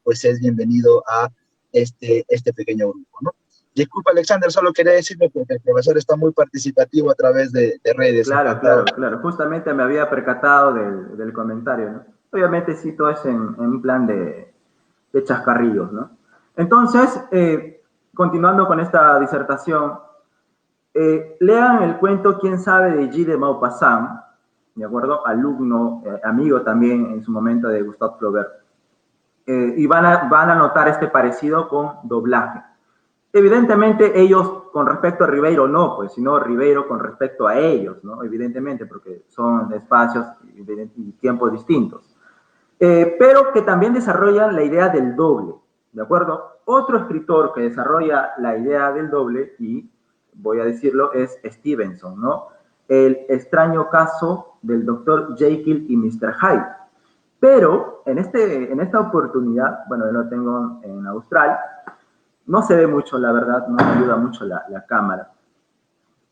pues es bienvenido a este pequeño grupo, ¿no? Disculpa, Alexander, solo quería decirlo porque el profesor está muy participativo a través de redes. Claro. Justamente me había percatado del comentario, ¿no? Obviamente sí, todo es en un plan de chascarrillos, ¿no? Entonces, continuando con esta disertación, lean el cuento ¿Quién sabe de Guy de Maupassant? ¿De acuerdo? Alumno, amigo también en su momento de Gustave Flaubert. Y van a notar este parecido con doblaje. Evidentemente ellos con respecto a Ribeiro no, pues, sino Ribeiro con respecto a ellos, ¿no? Evidentemente, porque son espacios y tiempos distintos. Pero que también desarrollan la idea del doble, ¿de acuerdo? Otro escritor que desarrolla la idea del doble, y voy a decirlo, es Stevenson, ¿no? El extraño caso del Dr. Jekyll y Mr. Hyde. Pero en esta oportunidad, bueno, yo lo tengo en austral, no se ve mucho, la verdad, no me ayuda mucho la cámara.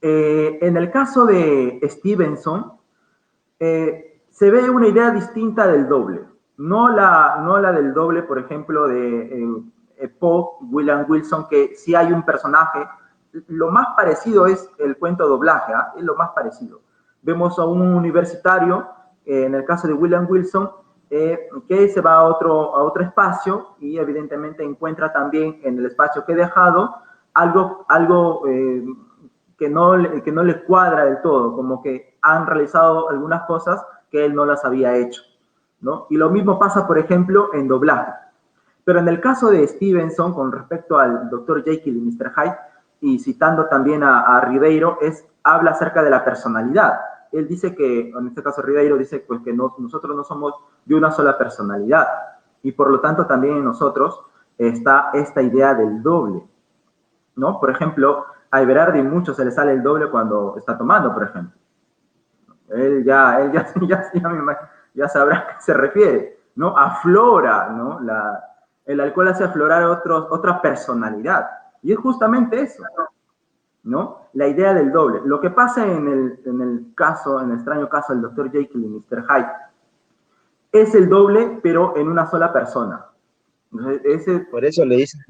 En el caso de Stevenson, se ve una idea distinta del doble. No la del doble, por ejemplo, de Poe, William Wilson, que sí hay un personaje. Lo más parecido es el cuento doblaje, ¿eh? Es lo más parecido. Vemos a un universitario, en el caso de William Wilson, que se va a otro espacio y evidentemente encuentra también en el espacio que he dejado algo que no le cuadra del todo, como que han realizado algunas cosas que él no las había hecho, ¿no? Y lo mismo pasa, por ejemplo, en doblaje. Pero en el caso de Stevenson, con respecto al Dr. Jekyll y Mr. Hyde, y citando también a Ribeiro, habla acerca de la personalidad. Él dice que, en este caso Ribeiro dice pues, que nosotros no somos de una sola personalidad, y por lo tanto también en nosotros está esta idea del doble, ¿no? Por ejemplo, a Everardi mucho se le sale el doble cuando está tomando, por ejemplo. Él ya sabrá a qué se refiere, ¿no? Aflora, ¿no? El alcohol hace aflorar otra personalidad, y es justamente eso, ¿no? La idea del doble. Lo que pasa en el extraño caso del Dr. Jekyll y Mr. Hyde, es el doble, pero en una sola persona. Por eso le dicen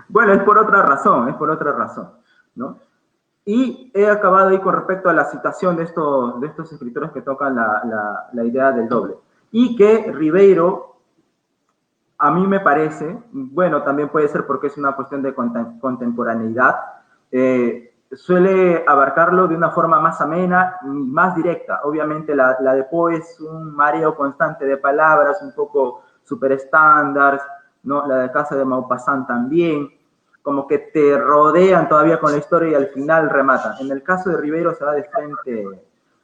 Bueno, es por otra razón, ¿no? Y he acabado ahí con respecto a la citación de estos escritores que tocan la idea del doble. Y que Ribeiro, a mí me parece, bueno, también puede ser porque es una cuestión de contemporaneidad, suele abarcarlo de una forma más amena y más directa. Obviamente la de Poe es un mareo constante de palabras, un poco super estándar, ¿no? La de Casa de Maupassant también, como que te rodean todavía con la historia y al final rematan. En el caso de Ribeiro se va de frente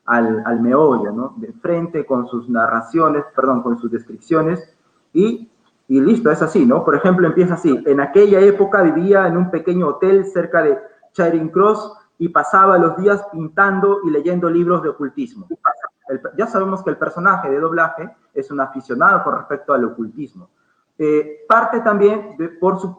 al meollo, ¿no? De frente con sus narraciones, perdón, con sus descripciones, y listo, es así, ¿no? Por ejemplo, empieza así: en aquella época vivía en un pequeño hotel cerca de Charing Cross y pasaba los días pintando y leyendo libros de ocultismo. Ya sabemos que el personaje de doblaje es un aficionado con respecto al ocultismo. Parte también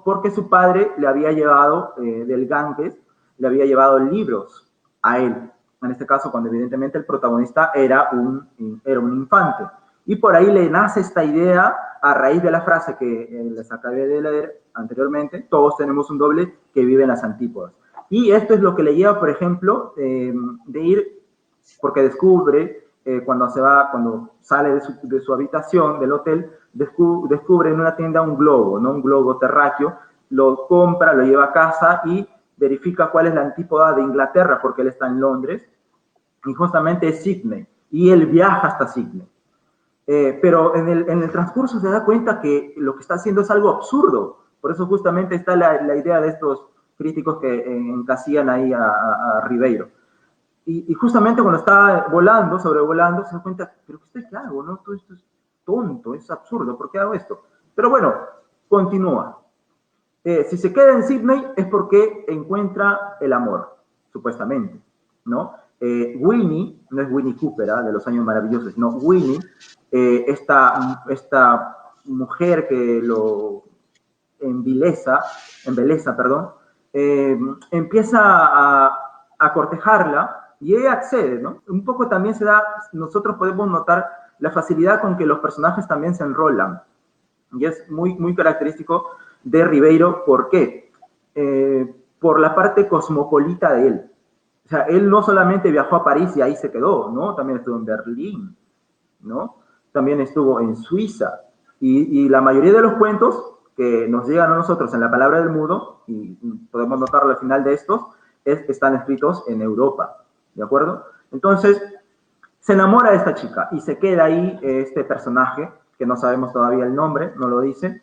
porque su padre le había llevado del Ganges, le había llevado libros a él. En este caso, cuando evidentemente el protagonista era un infante. Y por ahí le nace esta idea a raíz de la frase que les acabé de leer anteriormente: todos tenemos un doble que vive en las antípodas. Y esto es lo que le lleva, por ejemplo, de ir, porque descubre, cuando sale de su habitación del hotel, descubre en una tienda un globo, ¿no? Un globo terráqueo, lo compra, lo lleva a casa y verifica cuál es la antípoda de Inglaterra, porque él está en Londres, y justamente es Sydney, y él viaja hasta Sydney. Pero en el transcurso se da cuenta que lo que está haciendo es algo absurdo. Por eso justamente está la idea de estos críticos que encasillan ahí a Ribeiro. Y justamente cuando está sobrevolando, se da cuenta: ¿pero qué hago? ¿No? Todo esto es tonto, es absurdo, ¿por qué hago esto? Pero bueno, continúa. Si se queda en Sydney es porque encuentra el amor, supuestamente, ¿no? Winnie, no es Winnie Cooper, de los Años Maravillosos, no, Winnie, esta mujer que lo embeleza, empieza a cortejarla y ella accede, ¿no? Un poco también nosotros podemos notar la facilidad con que los personajes también se enrolan, y es muy, muy característico de Ribeiro. ¿Por qué? por la parte cosmopolita de él. O sea, él no solamente viajó a París y ahí se quedó, ¿no? También estuvo en Berlín, ¿no? También estuvo en Suiza. Y la mayoría de los cuentos que nos llegan a nosotros en la palabra del mudo, y podemos notarlo al final de estos, están escritos en Europa, ¿de acuerdo? Entonces, se enamora de esta chica y se queda ahí este personaje, que no sabemos todavía el nombre, no lo dice,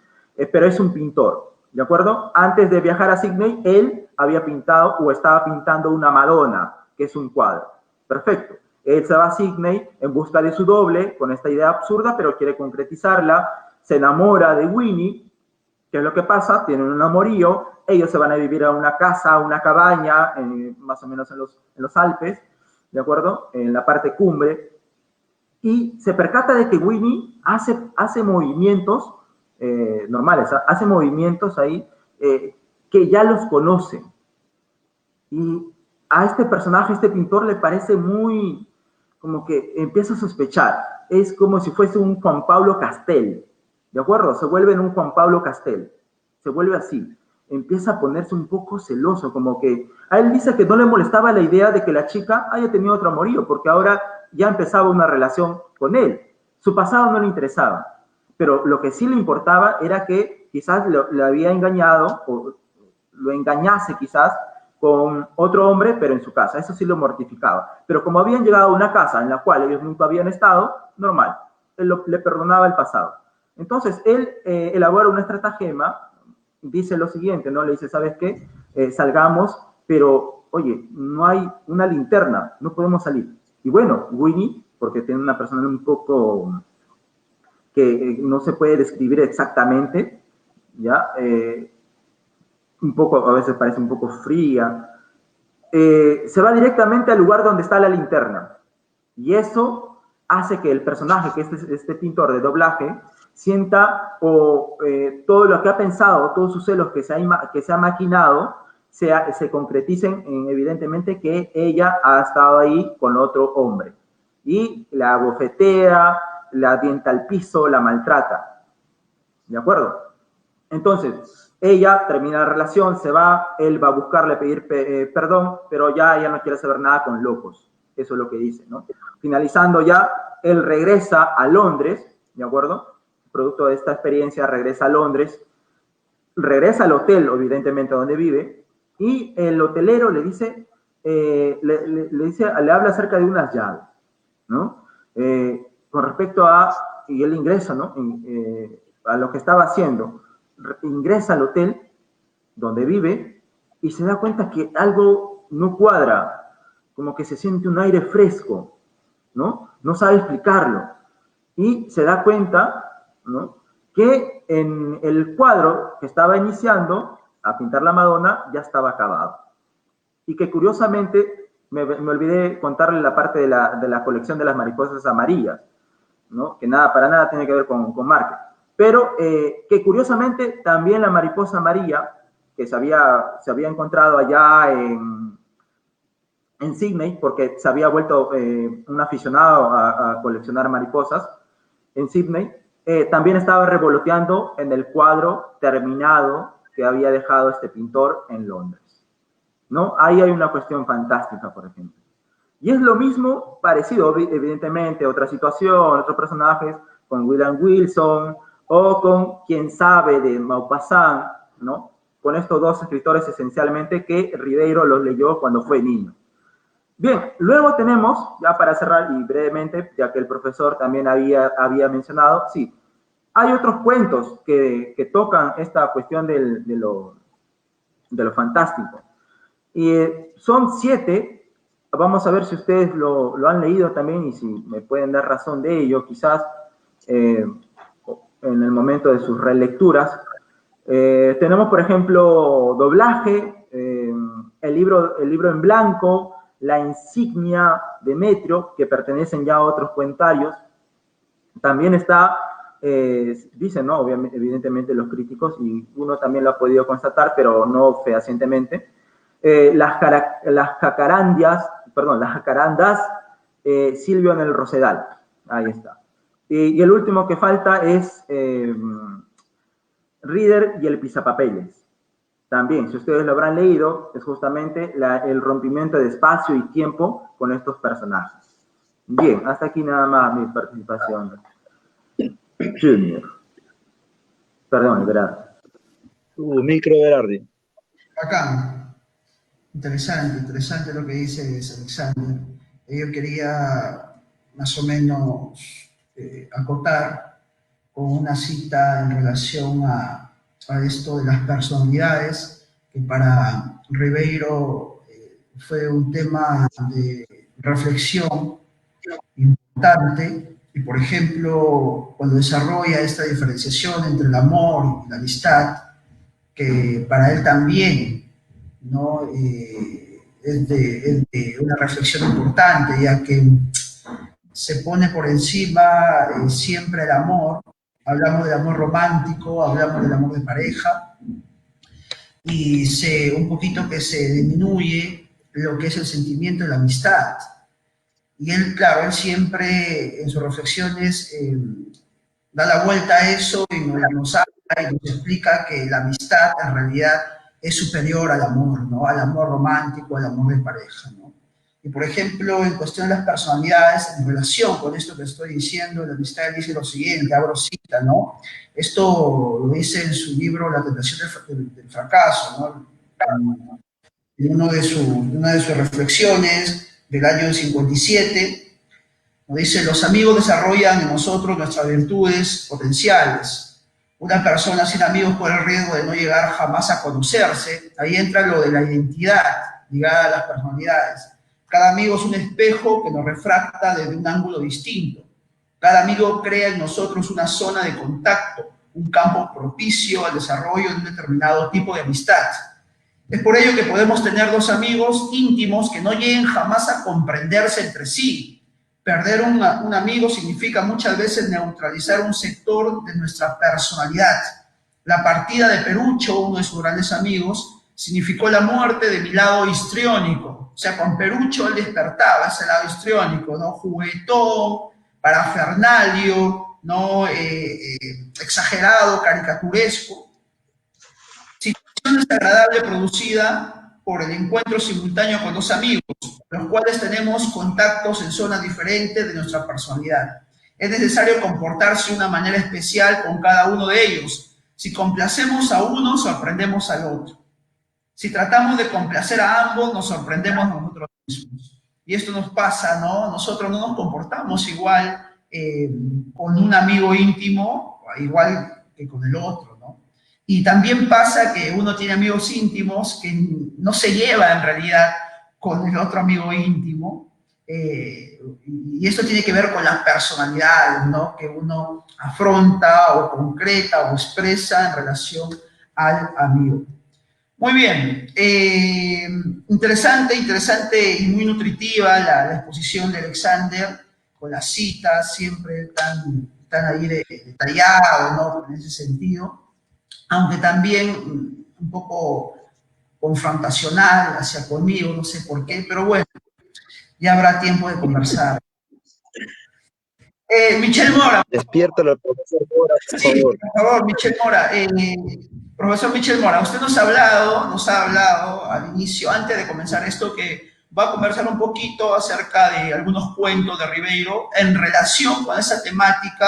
pero es un pintor, ¿de acuerdo? Antes de viajar a Sydney, él había pintado o estaba pintando una Madonna, que es un cuadro. Perfecto. Él se va a Sydney en busca de su doble, con esta idea absurda, pero quiere concretizarla. Se enamora de Winnie. ¿Qué es lo que pasa? Tienen un amorío. Ellos se van a vivir a una casa, a una cabaña, más o menos en los Alpes, ¿de acuerdo? En la parte cumbre. Y se percata de que Winnie hace movimientos normales, hace movimientos ahí que ya los conocen. Y a este personaje, este pintor, le parece muy, como que empieza a sospechar. Es como si fuese un Juan Pablo Castel, ¿de acuerdo? Se vuelve en un Juan Pablo Castel, se vuelve así. Empieza a ponerse un poco celoso, como que a él dice que no le molestaba la idea de que la chica haya tenido otro amorío, porque ahora ya empezaba una relación con él. Su pasado no le interesaba, pero lo que sí le importaba era que quizás le había engañado, o lo engañase quizás, con otro hombre, pero en su casa. Eso sí lo mortificaba. Pero como habían llegado a una casa en la cual ellos nunca habían estado, normal. Él le perdonaba el pasado. Entonces, él elabora una estratagema, dice lo siguiente, ¿no? Le dice, ¿sabes qué? Salgamos, pero, oye, no hay una linterna, no podemos salir. Y bueno, Winnie, porque tiene una persona un poco que no se puede describir exactamente, ¿ya? Un poco, a veces parece un poco fría, se va directamente al lugar donde está la linterna. Y eso hace que el personaje, que es este pintor de doblaje, sienta todo lo que ha pensado, todos sus celos que se ha maquinado, se concreticen en, evidentemente, que ella ha estado ahí con otro hombre. Y la abofetea, la avienta al piso, la maltrata. ¿De acuerdo? Entonces, ella termina la relación, se va, él va a buscarle, pedir perdón, pero ya ella no quiere saber nada con locos. Eso es lo que dice, ¿no? Finalizando ya, él regresa a Londres, ¿de acuerdo? Producto de esta experiencia, regresa a Londres, regresa al hotel, evidentemente, donde vive, y el hotelero le dice, le habla acerca de unas llaves, ¿no? Con respecto a, y él ingresa, ¿no? A lo que estaba haciendo, ingresa al hotel donde vive y se da cuenta que algo no cuadra, como que se siente un aire fresco, ¿no? No sabe explicarlo. Y se da cuenta, ¿no?, que en el cuadro que estaba iniciando a pintar la Madonna ya estaba acabado. Y que curiosamente, me olvidé contarle la parte de la colección de las mariposas amarillas, ¿no?, que para nada tiene que ver con marketing. Pero que curiosamente también la mariposa amarilla, que se había encontrado allá en Sydney, porque se había vuelto un aficionado a coleccionar mariposas en Sydney, también estaba revoloteando en el cuadro terminado que había dejado este pintor en Londres, ¿no? Ahí hay una cuestión fantástica, por ejemplo. Y es lo mismo, parecido, evidentemente, otra situación, otros personajes, con William Wilson, o con Quién sabe de Maupassant, ¿no? Con estos dos escritores esencialmente que Ribeiro los leyó cuando fue niño. Bien, luego tenemos, ya para cerrar y brevemente, ya que el profesor también había mencionado, sí, hay otros cuentos que tocan esta cuestión de lo fantástico. Y son 7, vamos a ver si ustedes lo han leído también y si me pueden dar razón de ello, quizás en el momento de sus relecturas. Tenemos, por ejemplo, Doblaje, el libro en blanco, La insignia, Demetrio, que pertenecen ya a otros cuentarios. También está, dicen, ¿no?, obviamente, evidentemente los críticos, y uno también lo ha podido constatar, pero no fehacientemente, las jacarandas, Silvio en el Rosedal. Ahí está. Y el último que falta es Reader y el Pisapapeles. también, si ustedes lo habrán leído, es justamente el rompimiento de espacio y tiempo con estos personajes. Bien, hasta aquí nada más mi participación. Junior. Perdón, Gerardo. Micro Berardi. Acá. Interesante lo que dice Alexander. Yo quería más o menos acotar con una cita en relación a esto de las personalidades, que para Ribeiro fue un tema de reflexión importante, y por ejemplo, cuando desarrolla esta diferenciación entre el amor y la amistad, que para él también, ¿no? Es de una reflexión importante, ya que se pone por encima siempre el amor. Hablamos del amor romántico, hablamos del amor de pareja, y un poquito que se disminuye lo que es el sentimiento de la amistad. Y él, claro, él siempre en sus reflexiones da la vuelta a eso y nos habla y nos explica que la amistad en realidad es superior al amor, ¿no? Al amor romántico, al amor de pareja, ¿no? Y por ejemplo, en cuestión de las personalidades, en relación con esto que estoy diciendo, la amistad dice lo siguiente, abro cita, ¿no? Esto lo dice en su libro La tentación del fracaso, ¿no? En una de sus reflexiones del año 57, nos dice: los amigos desarrollan en nosotros nuestras virtudes potenciales. Una persona sin amigos corre el riesgo de no llegar jamás a conocerse. Ahí entra lo de la identidad ligada a las personalidades. Cada amigo es un espejo que nos refracta desde un ángulo distinto. Cada amigo crea en nosotros una zona de contacto, un campo propicio al desarrollo de un determinado tipo de amistad. Es por ello que podemos tener dos amigos íntimos que no lleguen jamás a comprenderse entre sí. Perder un amigo significa muchas veces neutralizar un sector de nuestra personalidad. La partida de Perucho, uno de sus grandes amigos, significó la muerte de mi lado histriónico. O sea, con Perucho él despertaba ese lado histriónico, ¿no? Juguetón, parafernalia, ¿no? Exagerado, caricaturesco. Situación desagradable producida por el encuentro simultáneo con dos amigos, los cuales tenemos contactos en zonas diferentes de nuestra personalidad. Es necesario comportarse de una manera especial con cada uno de ellos. Si complacemos a uno, sorprendemos al otro. Si tratamos de complacer a ambos, nos sorprendemos a nosotros mismos. Y esto nos pasa, ¿no? Nosotros no nos comportamos igual con un amigo íntimo, igual que con el otro, ¿no? Y también pasa que uno tiene amigos íntimos que no se lleva en realidad con el otro amigo íntimo, y esto tiene que ver con las personalidades, ¿no? Que uno afronta o concreta o expresa en relación al amigo. Muy bien, interesante y muy nutritiva la exposición de Alexander, con las citas siempre tan ahí detallado, ¿no? En ese sentido, aunque también un poco confrontacional hacia conmigo, no sé por qué, pero bueno, ya habrá tiempo de conversar. Michel Mora. Despiértalo, profesor Mora, por favor. Por favor, Michel Mora. Profesor Michel Mora, usted nos ha hablado al inicio, antes de comenzar esto, que va a conversar un poquito acerca de algunos cuentos de Ribeiro en relación con esa temática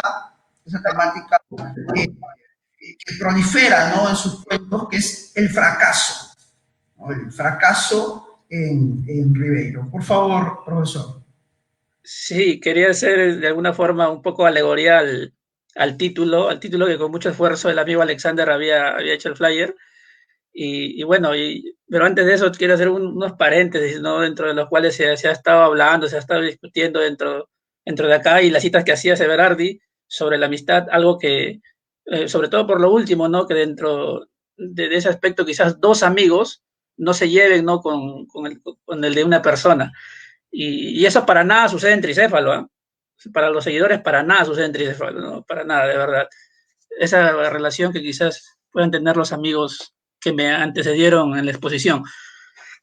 que prolifera, ¿no? En sus cuentos, que es el fracaso, ¿no? El fracaso en Ribeiro. Por favor, profesor. Sí, quería hacer de alguna forma un poco alegoría al título que con mucho esfuerzo el amigo Alexander había hecho el flyer. Y bueno, pero antes de eso quiero hacer unos paréntesis, ¿no? Dentro de los cuales se ha estado hablando, se ha estado discutiendo dentro de acá, y las citas que hacía Severardi sobre la amistad, algo que, sobre todo por lo último, ¿no? Que dentro de ese aspecto quizás dos amigos no se lleven, ¿no? Con el de una persona. Y eso para nada sucede en Tricéfalo, ¿eh? Para los seguidores para nada sucede en Tricéfalo, ¿no? Para nada, de verdad. Esa relación que quizás puedan tener los amigos que me antecedieron en la exposición,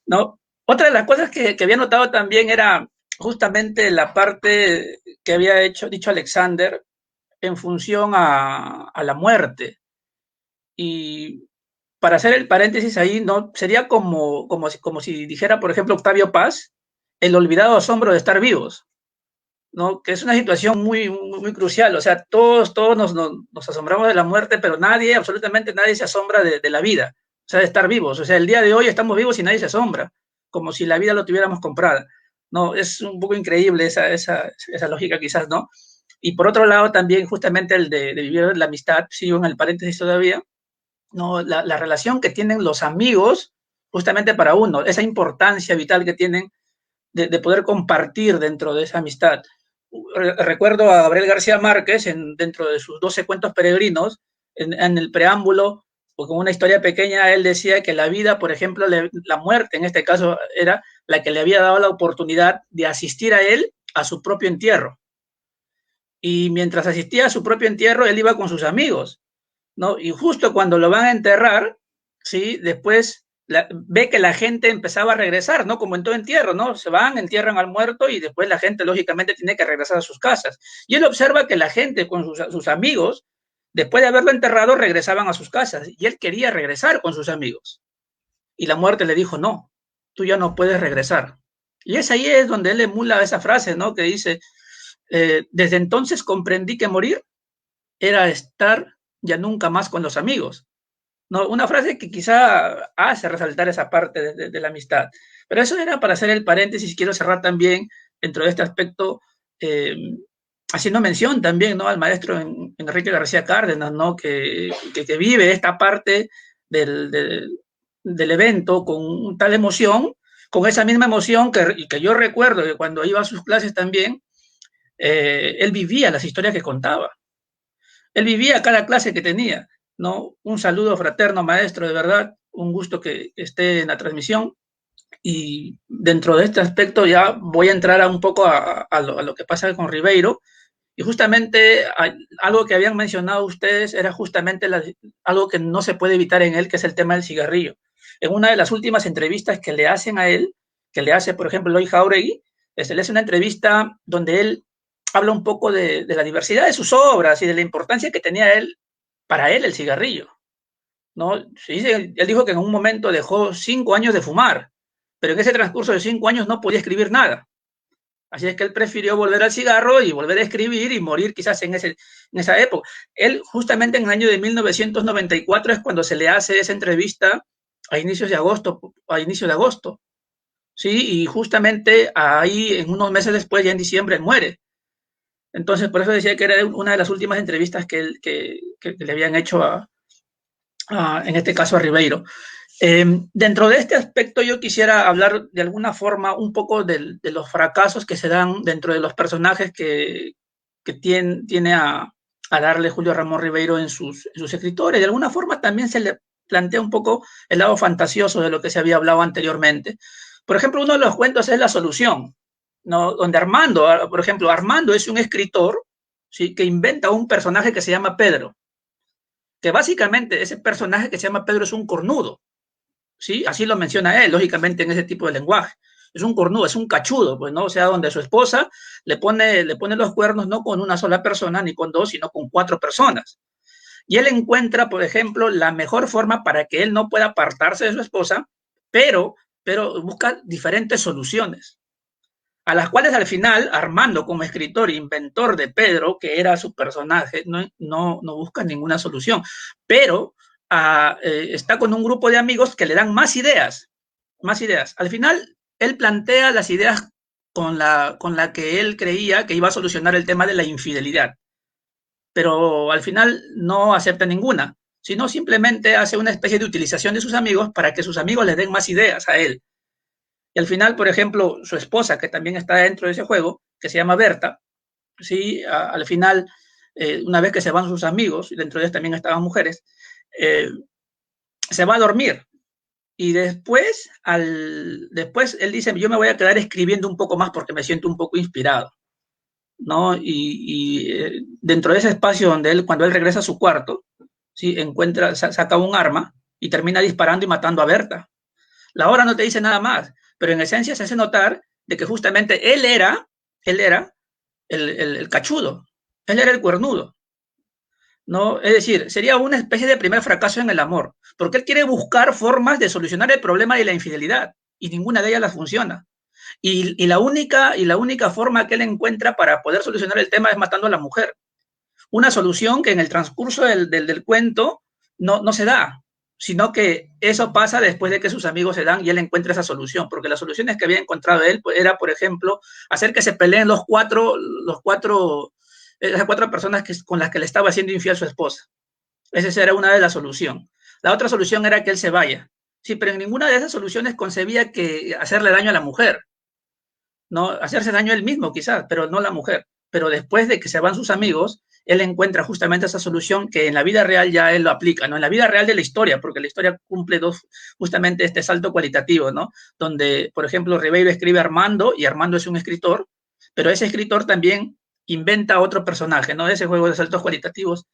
¿no? Otra de las cosas que había notado también era justamente la parte que había dicho Alexander en función a la muerte. Y para hacer el paréntesis ahí, ¿no? Sería como si dijera, por ejemplo, Octavio Paz, el olvidado asombro de estar vivos, ¿no? Que es una situación muy crucial. O sea, todos nos asombramos de la muerte, pero nadie, absolutamente nadie se asombra de la vida, o sea, de estar vivos. O sea, el día de hoy estamos vivos y nadie se asombra, como si la vida lo tuviéramos comprada. No, es un poco increíble esa lógica quizás, ¿no? Y por otro lado también justamente el de vivir la amistad, sigo en el paréntesis todavía, ¿no? La relación que tienen los amigos justamente para uno, esa importancia vital que tienen de poder compartir dentro de esa amistad. Recuerdo a Gabriel García Márquez, dentro de sus 12 cuentos peregrinos, en el preámbulo, o con una historia pequeña, él decía que la vida, por ejemplo, la muerte en este caso, era la que le había dado la oportunidad de asistir a él a su propio entierro. Y mientras asistía a su propio entierro, él iba con sus amigos, ¿no? Y justo cuando lo van a enterrar, ¿sí? Después ve que la gente empezaba a regresar, ¿no? Como en todo entierro, ¿no? Se van, entierran al muerto y después la gente, lógicamente, tiene que regresar a sus casas. Y él observa que la gente con sus amigos, después de haberlo enterrado, regresaban a sus casas. Y él quería regresar con sus amigos. Y la muerte le dijo, no, tú ya no puedes regresar. Y ahí es donde él emula esa frase, ¿no? Que dice, desde entonces comprendí que morir era estar ya nunca más con los amigos. No, una frase que quizá hace resaltar esa parte de la amistad. Pero eso era para hacer el paréntesis. Quiero cerrar también dentro de este aspecto, haciendo mención también, ¿no? Al maestro Enrique García Cárdenas, ¿no? Que vive esta parte del evento con tal emoción, con esa misma emoción que yo recuerdo que cuando iba a sus clases también, él vivía las historias que contaba. Él vivía cada clase que tenía, ¿no? Un saludo fraterno, maestro, de verdad, un gusto que esté en la transmisión. Y dentro de este aspecto ya voy a entrar un poco a lo que pasa con Ribeiro. Y justamente algo que habían mencionado ustedes era justamente algo que no se puede evitar en él, que es el tema del cigarrillo. En una de las últimas entrevistas que le hacen a él, que le hace, por ejemplo, Eloy Jáuregui, le hace una entrevista donde él habla un poco de la diversidad de sus obras y de la importancia que tenía para él el cigarrillo, ¿no? Él dijo que en un momento dejó 5 años de fumar, pero en ese transcurso de 5 años no podía escribir nada. Así es que él prefirió volver al cigarro y volver a escribir y morir quizás en esa época. Él justamente en el año de 1994 es cuando se le hace esa entrevista a inicios de agosto, ¿sí? Y justamente ahí, en unos meses después, ya en diciembre, él muere. Entonces, por eso decía que era una de las últimas entrevistas que le habían hecho en este caso a Ribeiro. Dentro de este aspecto yo quisiera hablar de alguna forma un poco de los fracasos que se dan dentro de los personajes que tiene a darle Julio Ramón Ribeiro en sus escritores. De alguna forma también se le plantea un poco el lado fantasioso de lo que se había hablado anteriormente. Por ejemplo, uno de los cuentos es La Solución, ¿no? Donde Armando, por ejemplo, Armando es un escritor, ¿sí? Que inventa un personaje que se llama Pedro, que básicamente ese personaje que se llama Pedro es un cornudo, ¿sí? Así lo menciona él, lógicamente, en ese tipo de lenguaje. Es un cornudo, es un cachudo, pues, ¿no? O sea, donde su esposa le pone los cuernos no con una sola persona ni con 2, sino con 4 personas. Y él encuentra, por ejemplo, la mejor forma para que él no pueda apartarse de su esposa, pero busca diferentes soluciones, a las cuales al final Armando, como escritor e inventor de Pedro, que era su personaje, no busca ninguna solución, pero está con un grupo de amigos que le dan más ideas. Al final, él plantea las ideas con la que él creía que iba a solucionar el tema de la infidelidad, pero al final no acepta ninguna, sino simplemente hace una especie de utilización de sus amigos para que sus amigos le den más ideas a él. Y al final, por ejemplo, su esposa, que también está dentro de ese juego, que se llama Berta, ¿sí? Al final, una vez que se van sus amigos, y dentro de ellos también estaban mujeres, se va a dormir. Y después él dice, yo me voy a quedar escribiendo un poco más porque me siento un poco inspirado, ¿no? Y dentro de ese espacio donde cuando él regresa a su cuarto, ¿sí? Saca un arma y termina disparando y matando a Berta. La obra no te dice nada más, pero en esencia se hace notar de que justamente él era el cachudo, él era el cuernudo, ¿no? Es decir, sería una especie de primer fracaso en el amor, porque él quiere buscar formas de solucionar el problema de la infidelidad, y ninguna de ellas las funciona. Y la única forma que él encuentra para poder solucionar el tema es matando a la mujer. Una solución que en el transcurso del cuento no se da, sino que eso pasa después de que sus amigos se dan y él encuentra esa solución, porque las soluciones que había encontrado él pues, era, por ejemplo, hacer que se peleen las cuatro personas con las que le estaba haciendo infiel su esposa. Esa era una de las soluciones. La otra solución era que él se vaya. Sí, pero en ninguna de esas soluciones concebía que hacerle daño a la mujer, ¿no? Hacerse daño él mismo quizás, pero no la mujer. Pero después de que se van sus amigos, él encuentra justamente esa solución que en la vida real ya él lo aplica, ¿no? En la vida real de la historia, porque la historia cumple justamente este salto cualitativo, ¿no? Donde, por ejemplo, Ribeiro escribe Armando, y Armando es un escritor, pero ese escritor también inventa otro personaje, ¿no? Ese juego de saltos cualitativos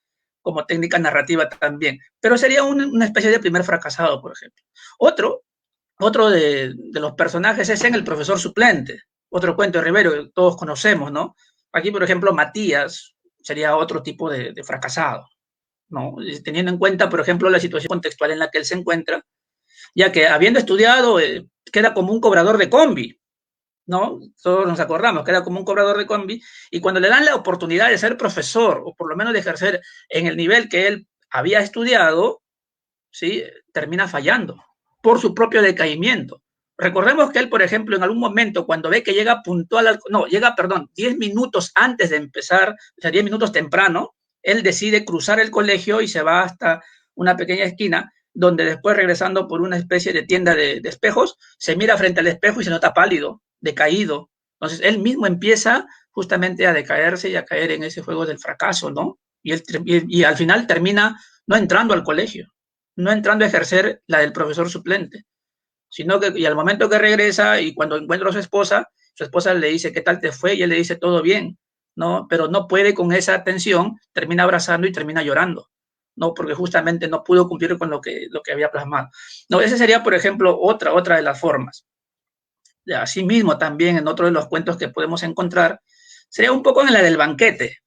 como técnica narrativa también. Pero sería una especie de primer fracasado, por ejemplo. Otro de los personajes es en El profesor suplente, otro cuento de Ribeiro que todos conocemos, ¿no? Aquí, por ejemplo, Matías sería otro tipo de fracasado, ¿no? Teniendo en cuenta, por ejemplo, la situación contextual en la que él se encuentra, ya que habiendo estudiado, queda como un cobrador de combi, ¿no? Todos nos acordamos, queda como un cobrador de combi, y cuando le dan la oportunidad de ser profesor, o por lo menos de ejercer en el nivel que él había estudiado, ¿sí? Termina fallando por su propio decaimiento. Recordemos que él, por ejemplo, en algún momento, cuando ve que llega puntual, llega, 10 minutos antes de empezar, o sea, 10 minutos temprano, él decide cruzar el colegio y se va hasta una pequeña esquina, donde después, regresando por una especie de tienda de espejos, se mira frente al espejo y se nota pálido, decaído. Entonces, él mismo empieza justamente a decaerse y a caer en ese juego del fracaso, ¿no? Y al final termina no entrando al colegio, no entrando a ejercer la del profesor suplente, sino que y al momento que regresa y cuando encuentra a su esposa le dice, ¿qué tal te fue? Y él le dice, todo bien, ¿no? Pero no puede con esa tensión, termina abrazando y termina llorando, ¿no? Porque justamente no pudo cumplir con lo que había plasmado. No, ese sería, por ejemplo, otra de las formas. Asimismo, también en otro de los cuentos que podemos encontrar, sería un poco en la del banquete.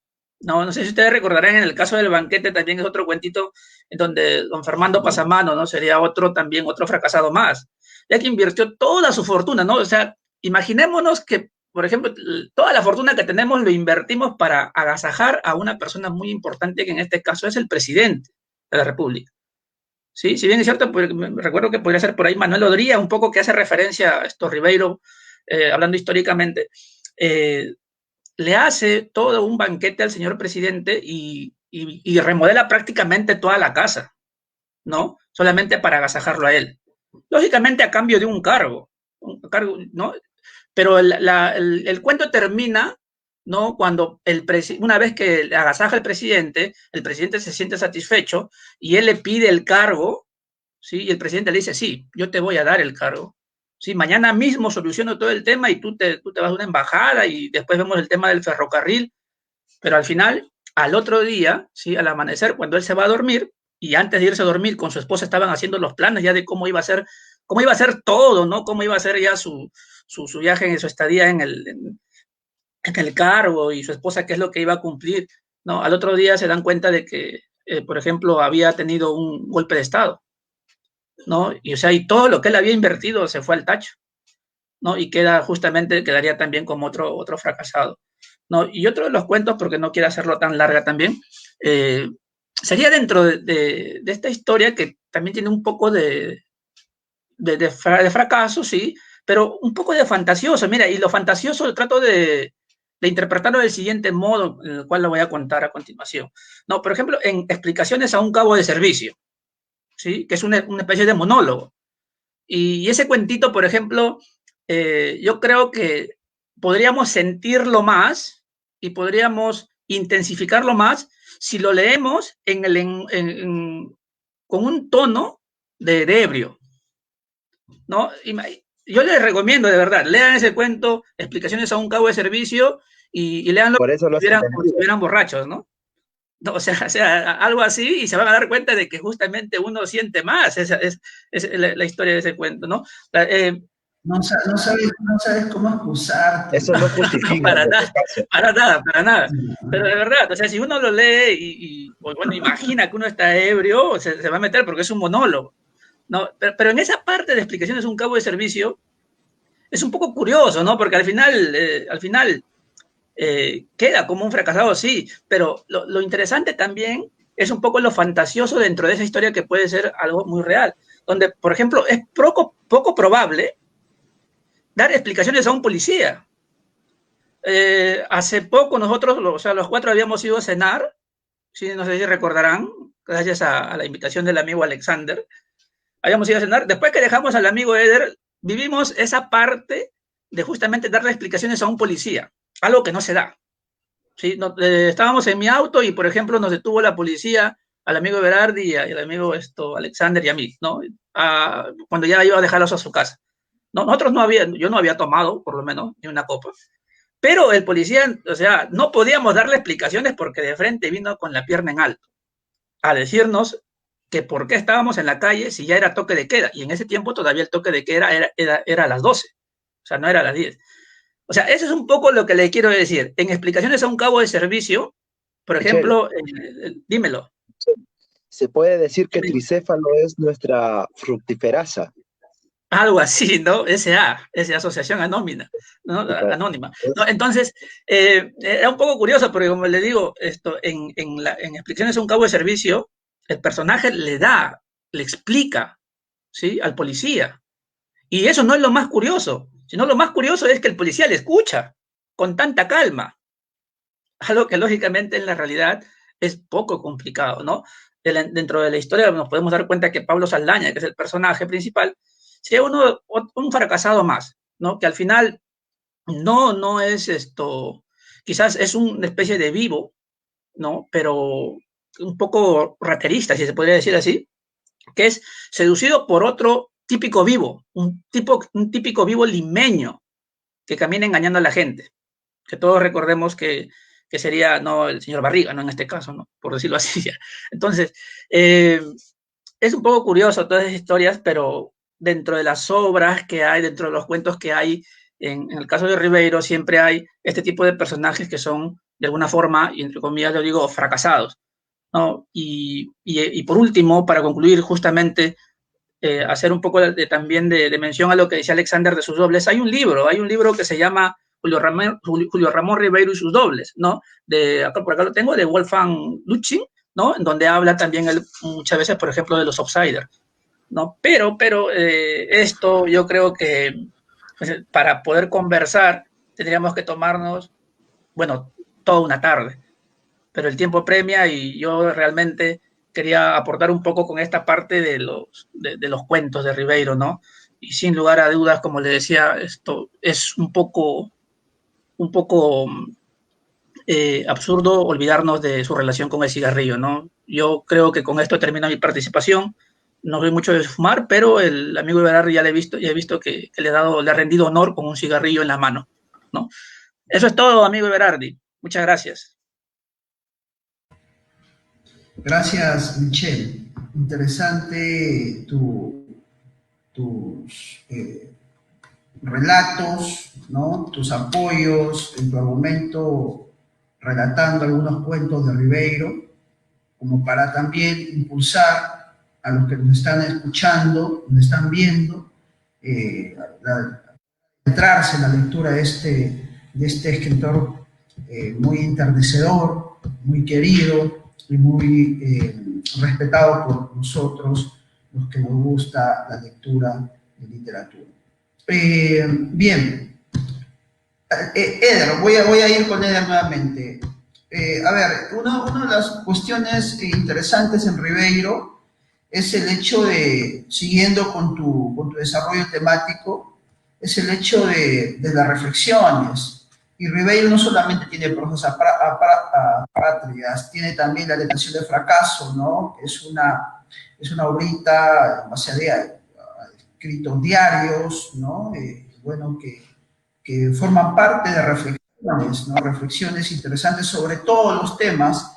No sé si ustedes recordarán, en el caso del banquete también es otro cuentito en donde don Fernando Pasamano, ¿no? Sería otro fracasado más, ya que invirtió toda su fortuna, ¿no? O sea, imaginémonos que, por ejemplo, toda la fortuna que tenemos lo invertimos para agasajar a una persona muy importante, que en este caso es el presidente de la República. Sí, si bien es cierto, pues, recuerdo que podría ser por ahí Manuel Odría, un poco que hace referencia a esto Ribeiro, hablando históricamente, le hace todo un banquete al señor presidente y remodela prácticamente toda la casa, ¿no? Solamente para agasajarlo a él. Lógicamente a cambio de un cargo, ¿no? Pero el cuento termina, ¿no? Cuando una vez que agasaja al presidente, el presidente se siente satisfecho y él le pide el cargo, ¿sí? Y el presidente le dice, sí, yo te voy a dar el cargo. Sí, mañana mismo soluciono todo el tema y tú te vas a una embajada y después vemos el tema del ferrocarril, pero al final, al otro día, ¿sí? Al amanecer, cuando él se va a dormir, y antes de irse a dormir con su esposa estaban haciendo los planes ya de cómo iba a ser todo, ¿no? Cómo iba a ser ya su viaje, su estadía en el cargo, y su esposa qué es lo que iba a cumplir, ¿no? Al otro día se dan cuenta de que, por ejemplo, había tenido un golpe de Estado, ¿no? Y o sea, y todo lo que él había invertido se fue al tacho, ¿no? Y quedaría también como otro fracasado, ¿no? Y otro de los cuentos, porque no quiero hacerlo tan larga también, sería dentro de esta historia que también tiene un poco de fracaso, sí, pero un poco de fantasioso. Mira, y lo fantasioso trato de interpretarlo del siguiente modo, en el cual lo voy a contar a continuación. No, por ejemplo, en Explicaciones a un cabo de servicio, ¿sí? Que es una especie de monólogo. Y ese cuentito, por ejemplo, yo creo que podríamos sentirlo más y podríamos intensificarlo más si lo leemos con un tono de ebrio, ¿no? Yo les recomiendo, de verdad, lean ese cuento, Explicaciones a un cabo de servicio, y leanlo Por eso como si estuvieran borrachos, ¿no? No, o sea, algo así, y se van a dar cuenta de que justamente uno siente más. Esa es la historia de ese cuento, ¿no? no sabes cómo excusarte. Eso no justifica. No, para nada, para nada, para nada. Pero de verdad, o sea, si uno lo lee pues bueno, imagina que uno está ebrio, se va a meter porque es un monólogo, ¿no? Pero en esa parte de explicaciones un cabo de servicio es un poco curioso, ¿no? Porque al final queda como un fracasado, sí, pero lo interesante también es un poco lo fantasioso dentro de esa historia que puede ser algo muy real, donde, por ejemplo, es poco probable dar explicaciones a un policía. Hace poco nosotros, o sea, los cuatro habíamos ido a cenar, ¿sí? No sé si recordarán, gracias a la invitación del amigo Alexander, habíamos ido a cenar. Después que dejamos al amigo Eder, vivimos esa parte de justamente darle explicaciones a un policía, algo que no se da. ¿Sí? Estábamos en mi auto y, por ejemplo, nos detuvo la policía al amigo Berardi y al amigo Alexander y a mí, ¿no? Cuando ya iba a dejarlos a su casa. No, yo no había tomado, por lo menos, ni una copa. Pero el policía, o sea, no podíamos darle explicaciones porque de frente vino con la pierna en alto a decirnos que por qué estábamos en la calle si ya era toque de queda. Y en ese tiempo todavía el toque de queda era a las 12, o sea, no era a las 10. O sea, eso es un poco lo que le quiero decir. En explicaciones a un cabo de servicio, por ejemplo, dímelo. Se puede decir que tricéfalo es nuestra fructiferaza. Algo así, ¿no? SA, Asociación Anónima, ¿no? Anónima. ¿No? Entonces, era un poco curioso, porque como le digo, en explicaciones a un cabo de servicio, el personaje le explica, ¿sí? Al policía. Y eso no es lo más curioso, sino lo más curioso es que el policía le escucha con tanta calma. Algo que lógicamente en la realidad es poco complicado, ¿no? Dentro de la historia nos podemos dar cuenta que Pablo Saldaña, que es el personaje principal, sea un fracasado más, ¿no? Que al final no es quizás es una especie de vivo, ¿no? Pero un poco raterista, si se podría decir así, que es seducido por otro típico vivo, un típico vivo limeño que camina engañando a la gente, que todos recordemos que sería, no, el señor Barriga, ¿no? En este caso, ¿no? Por decirlo así. Entonces, es un poco curioso todas esas historias, pero dentro de las obras que hay, dentro de los cuentos que hay, en el caso de Ribeiro, siempre hay este tipo de personajes que son, de alguna forma, y entre comillas lo digo, fracasados, ¿no? Y por último, para concluir justamente, hacer un poco también de mención a lo que decía Alexander de sus dobles, hay un libro que se llama Julio Ramón Ribeiro y sus dobles, ¿no? Por acá lo tengo, de Wolfgang Lutzing, ¿no? En donde habla también él muchas veces, por ejemplo, de los outsiders, ¿no? Pero esto yo creo que pues, para poder conversar tendríamos que tomarnos, bueno, toda una tarde, pero el tiempo premia y yo realmente quería aportar un poco con esta parte de los cuentos de Ribeiro, ¿no? Y sin lugar a dudas, como le decía, esto es un poco absurdo olvidarnos de su relación con el cigarrillo, ¿no? Yo creo que con esto termina mi participación. No soy mucho de fumar, pero el amigo Berardi ya he visto que le ha rendido honor con un cigarrillo en la mano, ¿no? Eso es todo, amigo Berardi. Muchas gracias. Gracias, Michelle. Interesante tus relatos, ¿no? Tus apoyos en tu argumento, relatando algunos cuentos de Ribeiro, como para también impulsar a los que nos están escuchando, nos están viendo, entrarse en la lectura de este escritor muy enternecedor, muy querido y muy respetado por nosotros, los que nos gusta la lectura de literatura. Bien, Eder, voy a ir con Eder nuevamente. A ver, una de las cuestiones interesantes en Ribeiro es el hecho de, siguiendo con tu desarrollo temático, es el hecho de las reflexiones. Y Ribeiro no solamente tiene prosas apátridas, tiene también la alienación del fracaso, ¿no? Es una obrita base de escritos diarios, ¿no? Bueno, que forman parte de reflexiones, ¿no? Reflexiones interesantes sobre todos los temas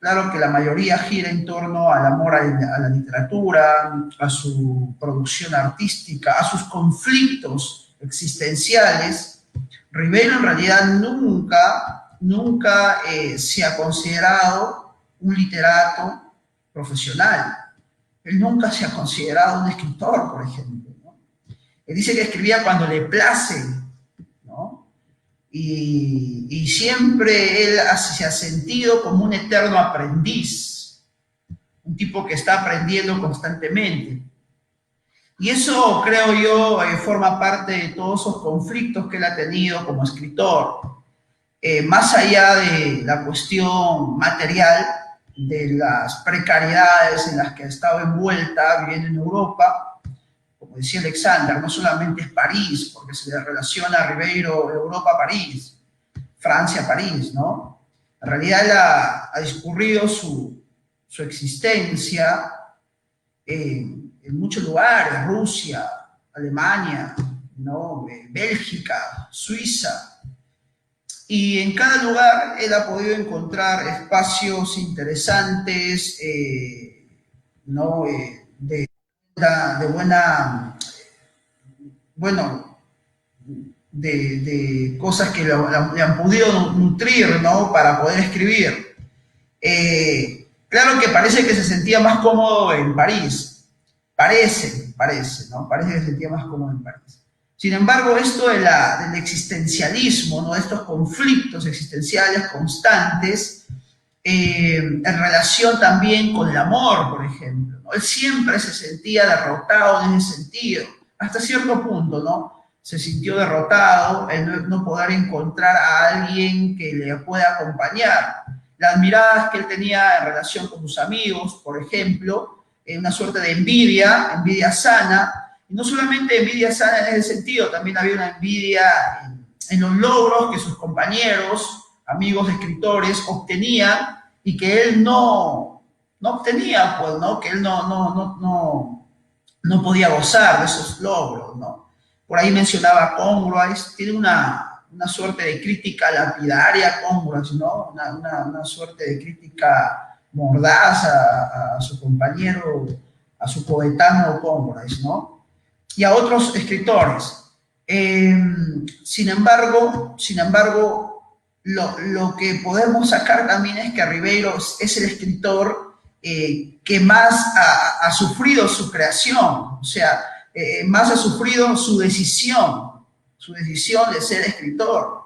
Claro que la mayoría gira en torno al amor a la literatura, a su producción artística, a sus conflictos existenciales. Ribeiro en realidad nunca se ha considerado un literato profesional. Él nunca se ha considerado un escritor, por ejemplo, ¿no? Él dice que escribía cuando le place, ¿no? Y siempre él se ha sentido como un eterno aprendiz, un tipo que está aprendiendo constantemente. Y eso, creo yo, forma parte de todos esos conflictos que él ha tenido como escritor. Más allá de la cuestión material, de las precariedades en las que ha estado envuelta viviendo en Europa, como decía Alexander, no solamente es París, porque se le relaciona a Ribeiro Europa-París, Francia-París, ¿no? En realidad él ha discurrido su existencia en muchos lugares, Rusia, Alemania, ¿no? Bélgica, Suiza, y en cada lugar él ha podido encontrar espacios interesantes, ¿no? De buena, bueno, de cosas que le han podido nutrir, ¿no? Para poder escribir. Claro que parece que se sentía más cómodo en París. Parece, ¿no? Parece que se sentía más cómodo en París. Sin embargo, esto del existencialismo, ¿no? Estos conflictos existenciales constantes, en relación también con el amor, por ejemplo, ¿no? Él siempre se sentía derrotado en ese sentido, hasta cierto punto, ¿no? Se sintió derrotado, el no poder encontrar a alguien que le pueda acompañar. Las miradas que él tenía en relación con sus amigos, por ejemplo, una suerte de envidia sana, y no solamente envidia sana en ese sentido, también había una envidia en los logros que sus compañeros, amigos escritores, obtenían y que él no obtenía, pues, ¿no? Que él no podía gozar de esos logros, ¿no? Por ahí mencionaba Conroy, tiene una suerte de crítica lapidaria Conroy, ¿no? Una suerte de crítica mordaz a su compañero, a su coetáneo Conroy, ¿no? Y a otros escritores. Sin embargo, lo que podemos sacar también es que Ribeiro es el escritor que más ha sufrido su creación, o sea, más ha sufrido su decisión de ser escritor.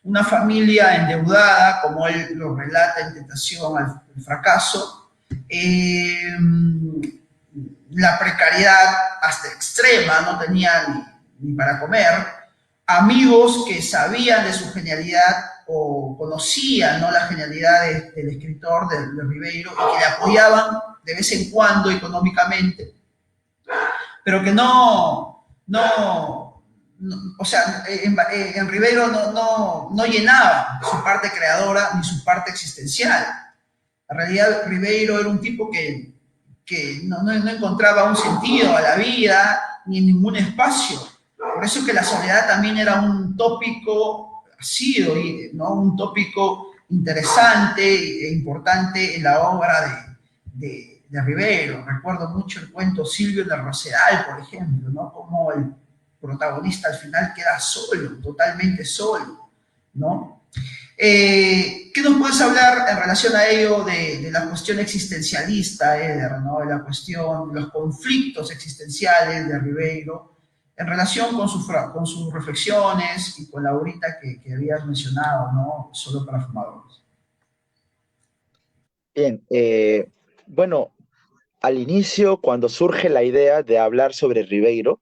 Una familia endeudada, como él lo relata en Tentación al fracaso, la precariedad hasta extrema, no tenía ni para comer, amigos que sabían de su genialidad o conocían, ¿no?, la genialidad del escritor, de Ribeiro, y que le apoyaban de vez en cuando económicamente, pero que o sea, en Ribeiro no llenaba su parte creadora ni su parte existencial. En realidad, Ribeiro era un tipo que no encontraba un sentido a la vida ni en ningún espacio. Por eso que la soledad también era un tópico ácido, ¿no? Un tópico interesante e importante en la obra de Ribeiro. Recuerdo mucho el cuento Silvio de Rosedal, por ejemplo, ¿no? Como el protagonista al final queda solo, totalmente solo, ¿no? ¿Qué nos puedes hablar en relación a ello de la cuestión existencialista, Eder, ¿no? De la cuestión, de los conflictos existenciales de Ribeiro, en relación con sus reflexiones y con la ahorita que habías mencionado, ¿no? Solo para fumadores. Bien, bueno, al inicio, cuando surge la idea de hablar sobre Ribeiro,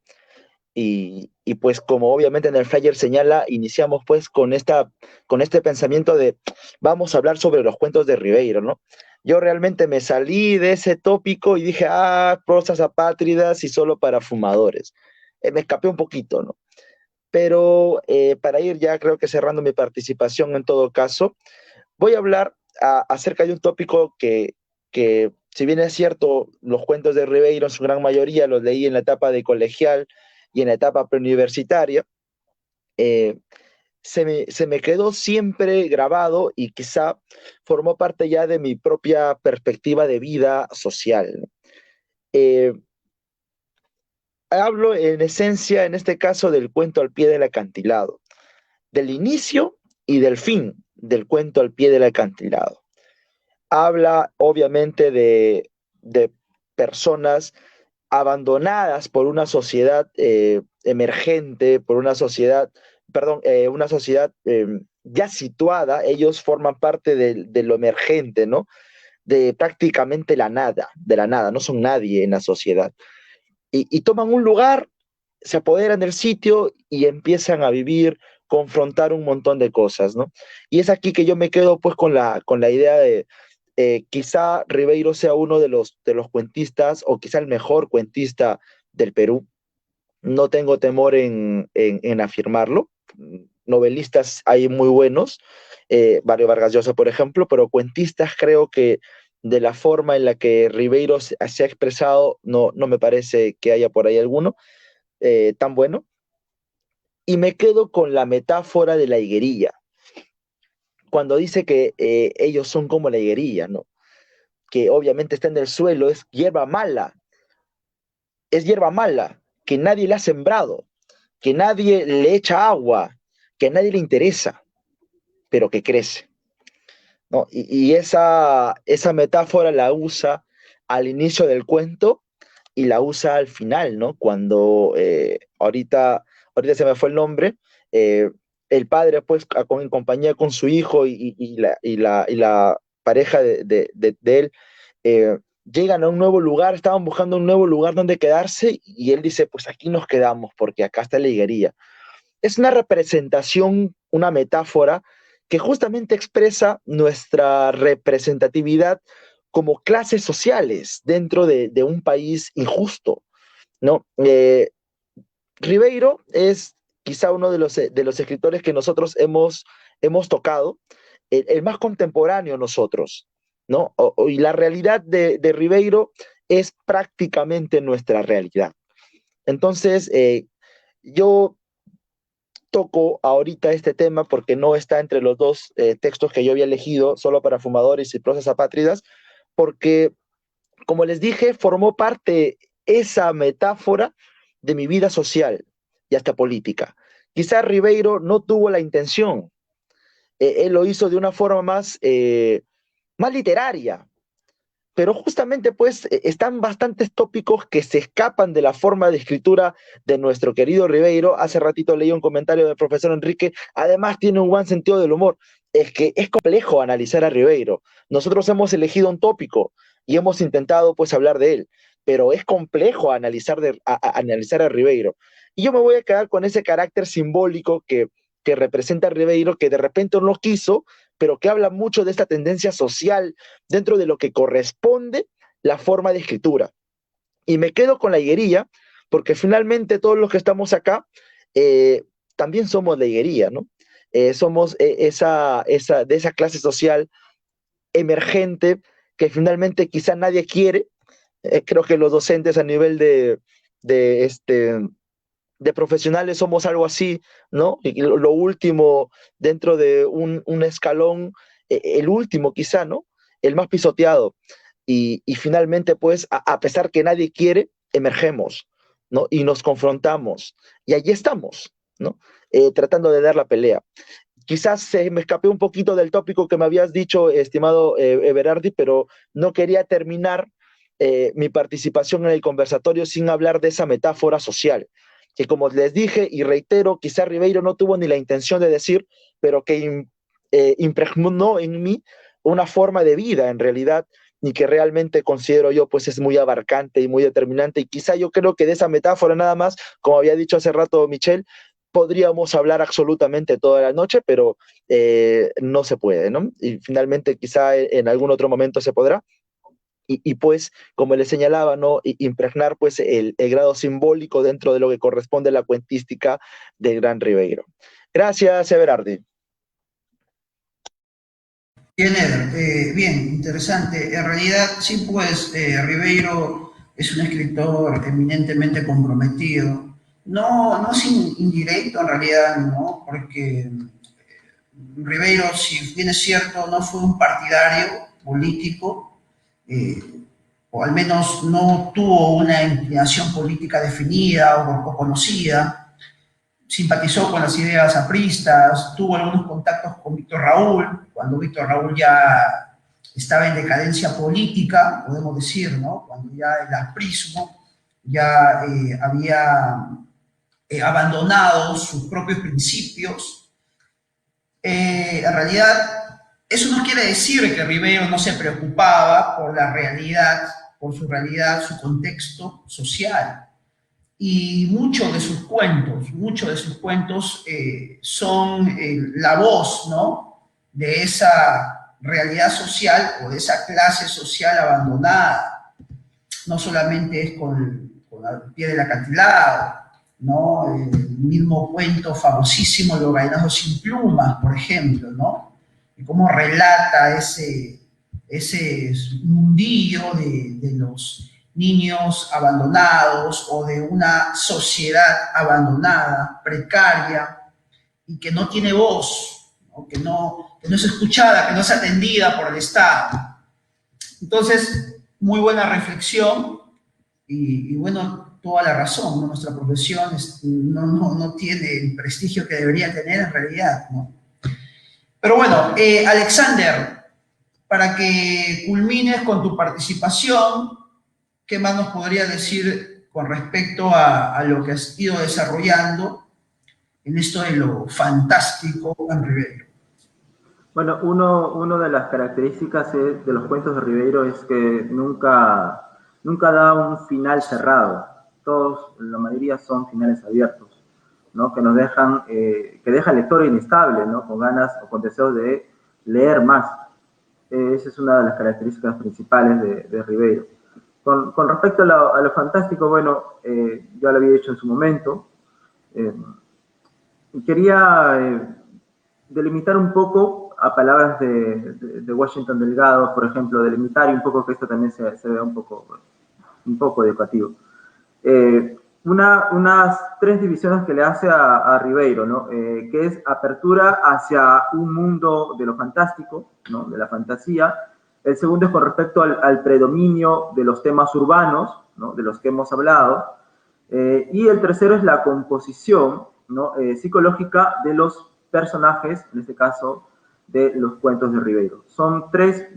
y pues como obviamente en el flyer señala, iniciamos pues con este pensamiento de vamos a hablar sobre los cuentos de Ribeiro, ¿no? Yo realmente me salí de ese tópico y dije, prosas apátridas y solo para fumadores. Me escapé un poquito, ¿no? Pero para ir ya creo que cerrando mi participación en todo caso, voy a hablar acerca de un tópico que, si bien es cierto, los cuentos de Ribeiro en su gran mayoría los leí en la etapa de colegial y en la etapa preuniversitaria, eh, se me quedó siempre grabado y quizá formó parte ya de mi propia perspectiva de vida social. Eh, Hablo en esencia, en este caso, del cuento al pie del acantilado, del inicio y del fin del cuento al pie del acantilado. Habla obviamente de personas abandonadas por una sociedad emergente, por una sociedad, perdón, una sociedad ya situada. Ellos forman parte de lo emergente, ¿no? De prácticamente de la nada, no son nadie en la sociedad. Y toman un lugar, se apoderan del sitio y empiezan a vivir, confrontar un montón de cosas, ¿no? Y es aquí que yo me quedo pues con la idea de quizá Ribeiro sea uno de los cuentistas, o quizá el mejor cuentista del Perú. No tengo temor en afirmarlo. Novelistas hay muy buenos, Mario Vargas Llosa, por ejemplo, pero cuentistas creo que de la forma en la que Ribeiro se ha expresado, no me parece que haya por ahí alguno tan bueno. Y me quedo con la metáfora de la higuerilla, cuando dice que ellos son como la higuerilla, ¿no? Que obviamente está en el suelo, es hierba mala, que nadie le ha sembrado, que nadie le echa agua, que a nadie le interesa, pero que crece, ¿no? Y esa metáfora la usa al inicio del cuento y la usa al final, ¿no? Cuando ahorita se me fue el nombre, el padre, pues, en compañía con su hijo y la pareja de él, llegan a un nuevo lugar, estaban buscando un nuevo lugar donde quedarse, y él dice, pues aquí nos quedamos porque acá está la higuería. Es una representación, una metáfora que justamente expresa nuestra representatividad como clases sociales dentro de un país injusto, ¿no? Ribeiro es quizá uno de los escritores que nosotros hemos tocado, el más contemporáneo a nosotros, ¿no? Y la realidad de Ribeiro es prácticamente nuestra realidad. Entonces, yo toco ahorita este tema porque no está entre los dos textos que yo había elegido, Solo para fumadores y Prosas apátridas, porque, como les dije, formó parte esa metáfora de mi vida social y hasta política. Quizás Ribeiro no tuvo la intención, él lo hizo de una forma más literaria, pero justamente pues están bastantes tópicos que se escapan de la forma de escritura de nuestro querido Ribeiro. Hace ratito leí un comentario del profesor Enrique, además tiene un buen sentido del humor. Es que es complejo analizar a Ribeiro. Nosotros hemos elegido un tópico y hemos intentado pues hablar de él, pero es complejo analizar a Ribeiro. Y yo me voy a quedar con ese carácter simbólico que representa a Ribeiro, que de repente no quiso, pero que habla mucho de esta tendencia social dentro de lo que corresponde la forma de escritura. Y me quedo con la higuerilla, porque finalmente todos los que estamos acá también somos la higuerilla, ¿no? Somos de esa clase social emergente que finalmente quizá nadie quiere. Creo que los docentes a nivel de de profesionales somos algo así, ¿no? Y lo último dentro de un escalón, el último quizá, ¿no? El más pisoteado. Y finalmente, pues, a pesar que nadie quiere, emergemos, ¿no? Y nos confrontamos. Y allí estamos, ¿no? Tratando de dar la pelea. Quizás se me escapé un poquito del tópico que me habías dicho, estimado Everardi, pero no quería terminar mi participación en el conversatorio sin hablar de esa metáfora social, que como les dije y reitero, quizá Ribeiro no tuvo ni la intención de decir, pero que impregnó en mí una forma de vida en realidad, y que realmente considero yo pues es muy abarcante y muy determinante, y quizá yo creo que de esa metáfora nada más, como había dicho hace rato Michelle, podríamos hablar absolutamente toda la noche, pero no se puede, ¿no? Y finalmente quizá en algún otro momento se podrá. Y pues, como le señalaba, ¿no? Impregnar pues el grado simbólico dentro de lo que corresponde a la cuentística del gran Ribeiro. Gracias, Everardi. Bien, Eder, bien, interesante. En realidad, sí, pues Ribeiro es un escritor eminentemente comprometido. No, no sin indirecto, en realidad, ¿no? Porque Ribeiro, si bien es cierto, no fue un partidario político, o al menos no tuvo una inclinación política definida o conocida, simpatizó con las ideas apristas, tuvo algunos contactos con Víctor Raúl, cuando Víctor Raúl ya estaba en decadencia política, podemos decir, ¿no? Cuando ya el aprismo ya había abandonado sus propios principios. En realidad, eso no quiere decir que Ribeiro no se preocupaba por la realidad, por su realidad, su contexto social. Y muchos de sus cuentos son la voz, ¿no?, de esa realidad social o de esa clase social abandonada. No solamente es con el pie del acantilado, ¿no? El mismo cuento famosísimo, Los Gallinazos sin plumas, por ejemplo, ¿no? Y cómo relata ese mundillo de los niños abandonados o de una sociedad abandonada, precaria, y que no tiene voz, ¿no? Que no es escuchada, que no es atendida por el Estado. Entonces, muy buena reflexión y bueno, toda la razón, ¿no? Nuestra profesión no tiene el prestigio que debería tener en realidad, ¿no? Pero bueno, Alexander, para que culmines con tu participación, ¿qué más nos podría decir con respecto a lo que has ido desarrollando en esto de lo fantástico en Ribeiro? Bueno, uno de las características de los cuentos de Ribeiro es que nunca da un final cerrado. Todos, la mayoría son finales abiertos, ¿no? Que nos dejan, que deja al lector inestable, ¿no? Con ganas o con deseos de leer más. Esa es una de las características principales de Ribeiro. Con respecto a lo fantástico, bueno, yo lo había dicho en su momento. Quería delimitar un poco a palabras de Washington Delgado, por ejemplo, delimitar y un poco que esto también se vea un poco educativo. Unas 3 divisiones que le hace a Ribeiro, ¿no? Que es apertura hacia un mundo de lo fantástico, ¿no? De la fantasía. El segundo es con respecto al predominio de los temas urbanos, ¿no? De los que hemos hablado. Y el tercero es la composición, ¿no? Psicológica de los personajes, en este caso, de los cuentos de Ribeiro. Son 3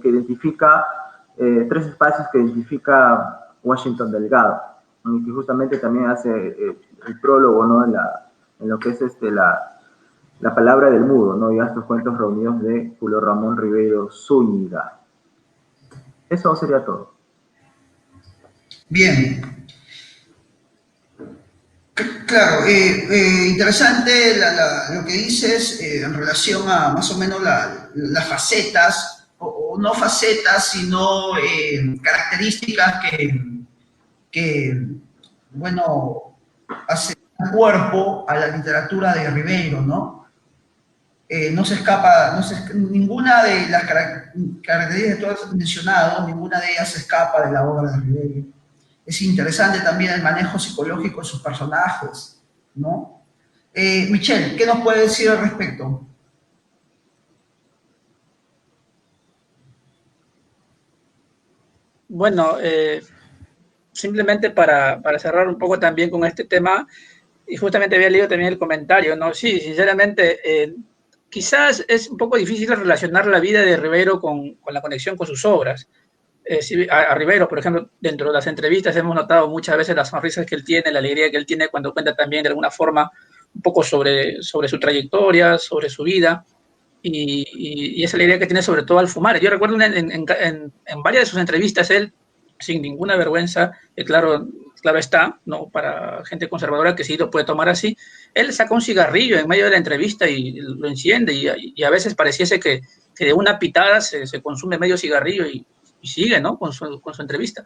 que identifica, 3 espacios que identifica Washington Delgado, y que justamente también hace el prólogo, ¿no? En lo que es la palabra del mudo, ¿no? Y a estos cuentos reunidos de Julio Ramón Ribeiro Zúñiga. Eso sería todo. Bien. Claro, interesante lo que dices en relación a más o menos las facetas, o no facetas, sino características que, bueno, hacen cuerpo a la literatura de Ribeiro, ¿no? No se escapa, ninguna de las características que tú has mencionado, ninguna de ellas se escapa de la obra de Ribeiro. Es interesante también el manejo psicológico de sus personajes, ¿no? Michelle, ¿qué nos puede decir al respecto? Bueno, simplemente para cerrar un poco también con este tema, y justamente había leído también el comentario, ¿no? Sí, sinceramente, quizás es un poco difícil relacionar la vida de Ribeiro con la conexión con sus obras. A Ribeiro, por ejemplo, dentro de las entrevistas hemos notado muchas veces las sonrisas que él tiene, la alegría que él tiene cuando cuenta también de alguna forma un poco sobre su trayectoria, sobre su vida, y esa alegría que tiene sobre todo al fumar. Yo recuerdo en varias de sus entrevistas él, sin ninguna vergüenza, claro está, ¿no? Para gente conservadora que sí lo puede tomar así, él saca un cigarrillo en medio de la entrevista y lo enciende, y a veces pareciese que de una pitada se consume medio cigarrillo y sigue, ¿no? Con su entrevista.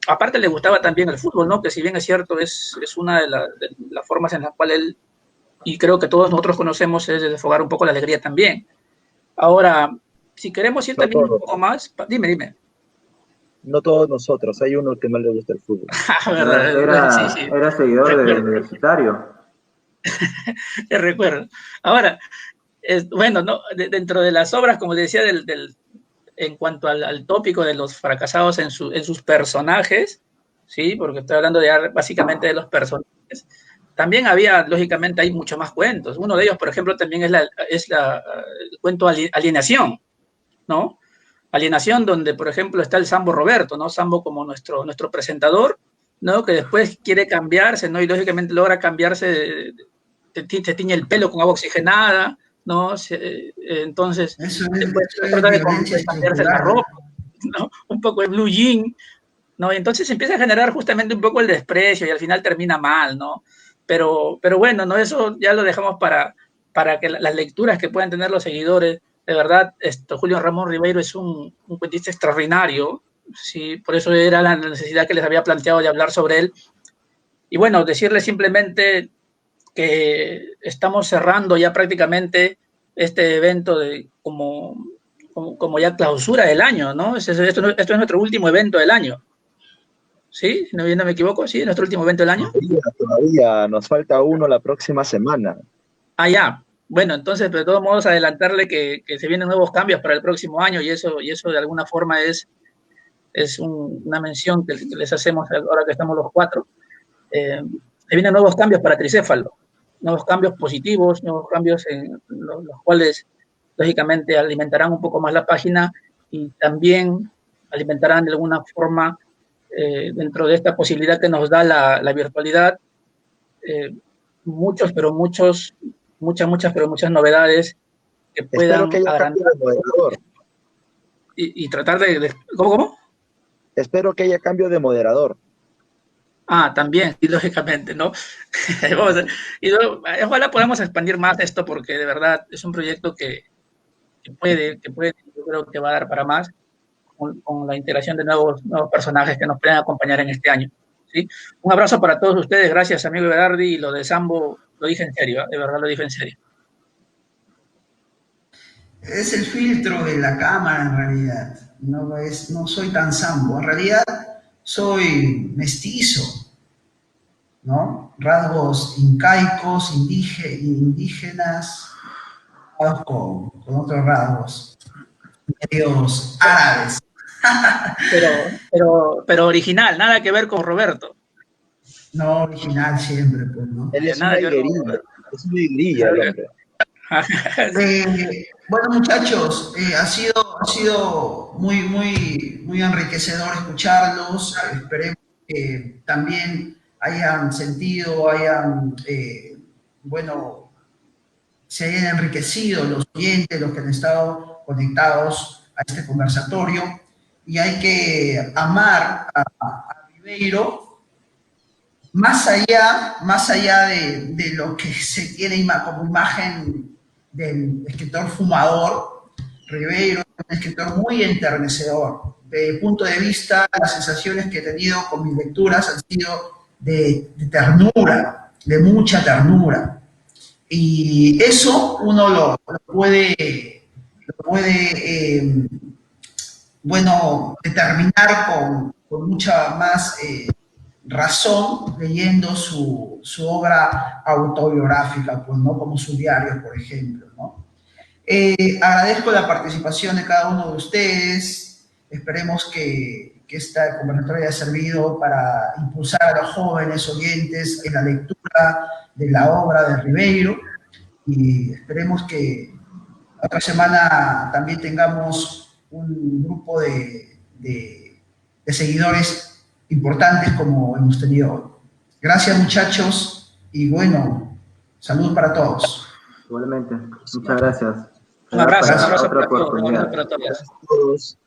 Aparte le gustaba también el fútbol, ¿no? Que si bien es cierto, es una de las formas en las cuales él, y creo que todos nosotros conocemos, es desfogar un poco la alegría también. Ahora, si queremos ir también un poco más, dime. No todos nosotros, hay uno que no le gusta el fútbol. Era seguidor del Universitario. Te recuerdo. Ahora, bueno, ¿no? Dentro de las obras, como decía, en cuanto al tópico de los fracasados en sus personajes, ¿sí? Porque estoy hablando básicamente de los personajes. También había, lógicamente, hay mucho más cuentos. Uno de ellos, por ejemplo, también es el cuento Alienación, ¿no? Alienación, donde, por ejemplo, está el Sambo Roberto, ¿no? Sambo como nuestro presentador, ¿no? Que después quiere cambiarse, ¿no? Y lógicamente logra cambiarse, se tiñe el pelo con agua oxigenada, ¿no? Entonces, después trata de cambiarse la ropa, ¿no? Un poco de blue jean, ¿no? Y entonces empieza a generar justamente un poco el desprecio y al final termina mal, ¿no? Pero bueno, ¿no? Eso ya lo dejamos para que las lecturas que puedan tener los seguidores. De verdad, Julio Ramón Ribeiro es un cuentista extraordinario, ¿sí? Por eso era la necesidad que les había planteado de hablar sobre él. Y bueno, decirles simplemente que estamos cerrando ya prácticamente este evento como ya clausura del año, ¿no? Esto es nuestro último evento del año. ¿Sí? Si no me equivoco, ¿sí? ¿Nuestro último evento del año? Todavía nos falta uno la próxima semana. Ah, ya. Bueno, entonces, de todos modos, adelantarle que se vienen nuevos cambios para el próximo año y eso de alguna forma es una mención que les hacemos ahora que estamos los cuatro. Se vienen nuevos cambios para Tricéfalo, nuevos cambios positivos, nuevos cambios en los cuales, lógicamente, alimentarán un poco más la página y también alimentarán de alguna forma, dentro de esta posibilidad que nos da la virtualidad, muchas novedades que puedan agrandar y tratar de ¿Cómo? Espero que haya cambio de moderador. Ah, también, y lógicamente, ¿no? Y ojalá podamos expandir más esto porque de verdad es un proyecto que puede, yo creo que va a dar para más con la integración de nuevos personajes que nos puedan acompañar en este año, ¿sí? Un abrazo para todos ustedes, gracias amigo Berardi, y lo de Sambo lo dije en serio, de verdad lo dije en serio. Es el filtro de la cámara en realidad, no soy tan Sambo, en realidad soy mestizo, ¿no? Rasgos incaicos, indígenas, con otros rasgos, medios árabes. Pero original, nada que ver con Roberto. No, original siempre, pues, ¿no? Él es una higuerilla, el hombre. Bueno, muchachos, ha sido muy enriquecedor escucharlos. Esperemos que también hayan sentido, se hayan enriquecido los oyentes, los que han estado conectados a este conversatorio. Y hay que amar a Ribeiro más allá de lo que se tiene como imagen del escritor fumador. Ribeiro es un escritor muy enternecedor. Desde el punto de vista, las sensaciones que he tenido con mis lecturas han sido de ternura, de mucha ternura. Y eso uno lo puede determinar con mucha más razón leyendo su obra autobiográfica, pues, ¿no? Como su diario, por ejemplo, ¿no? Agradezco la participación de cada uno de ustedes. Esperemos que esta convocatoria haya servido para impulsar a los jóvenes oyentes en la lectura de la obra de Ribeiro y esperemos que otra semana también tengamos un grupo de seguidores importantes como hemos tenido hoy. Gracias, muchachos, y bueno, salud para todos. Igualmente, muchas gracias. Un abrazo, para otra oportunidad. Para todos.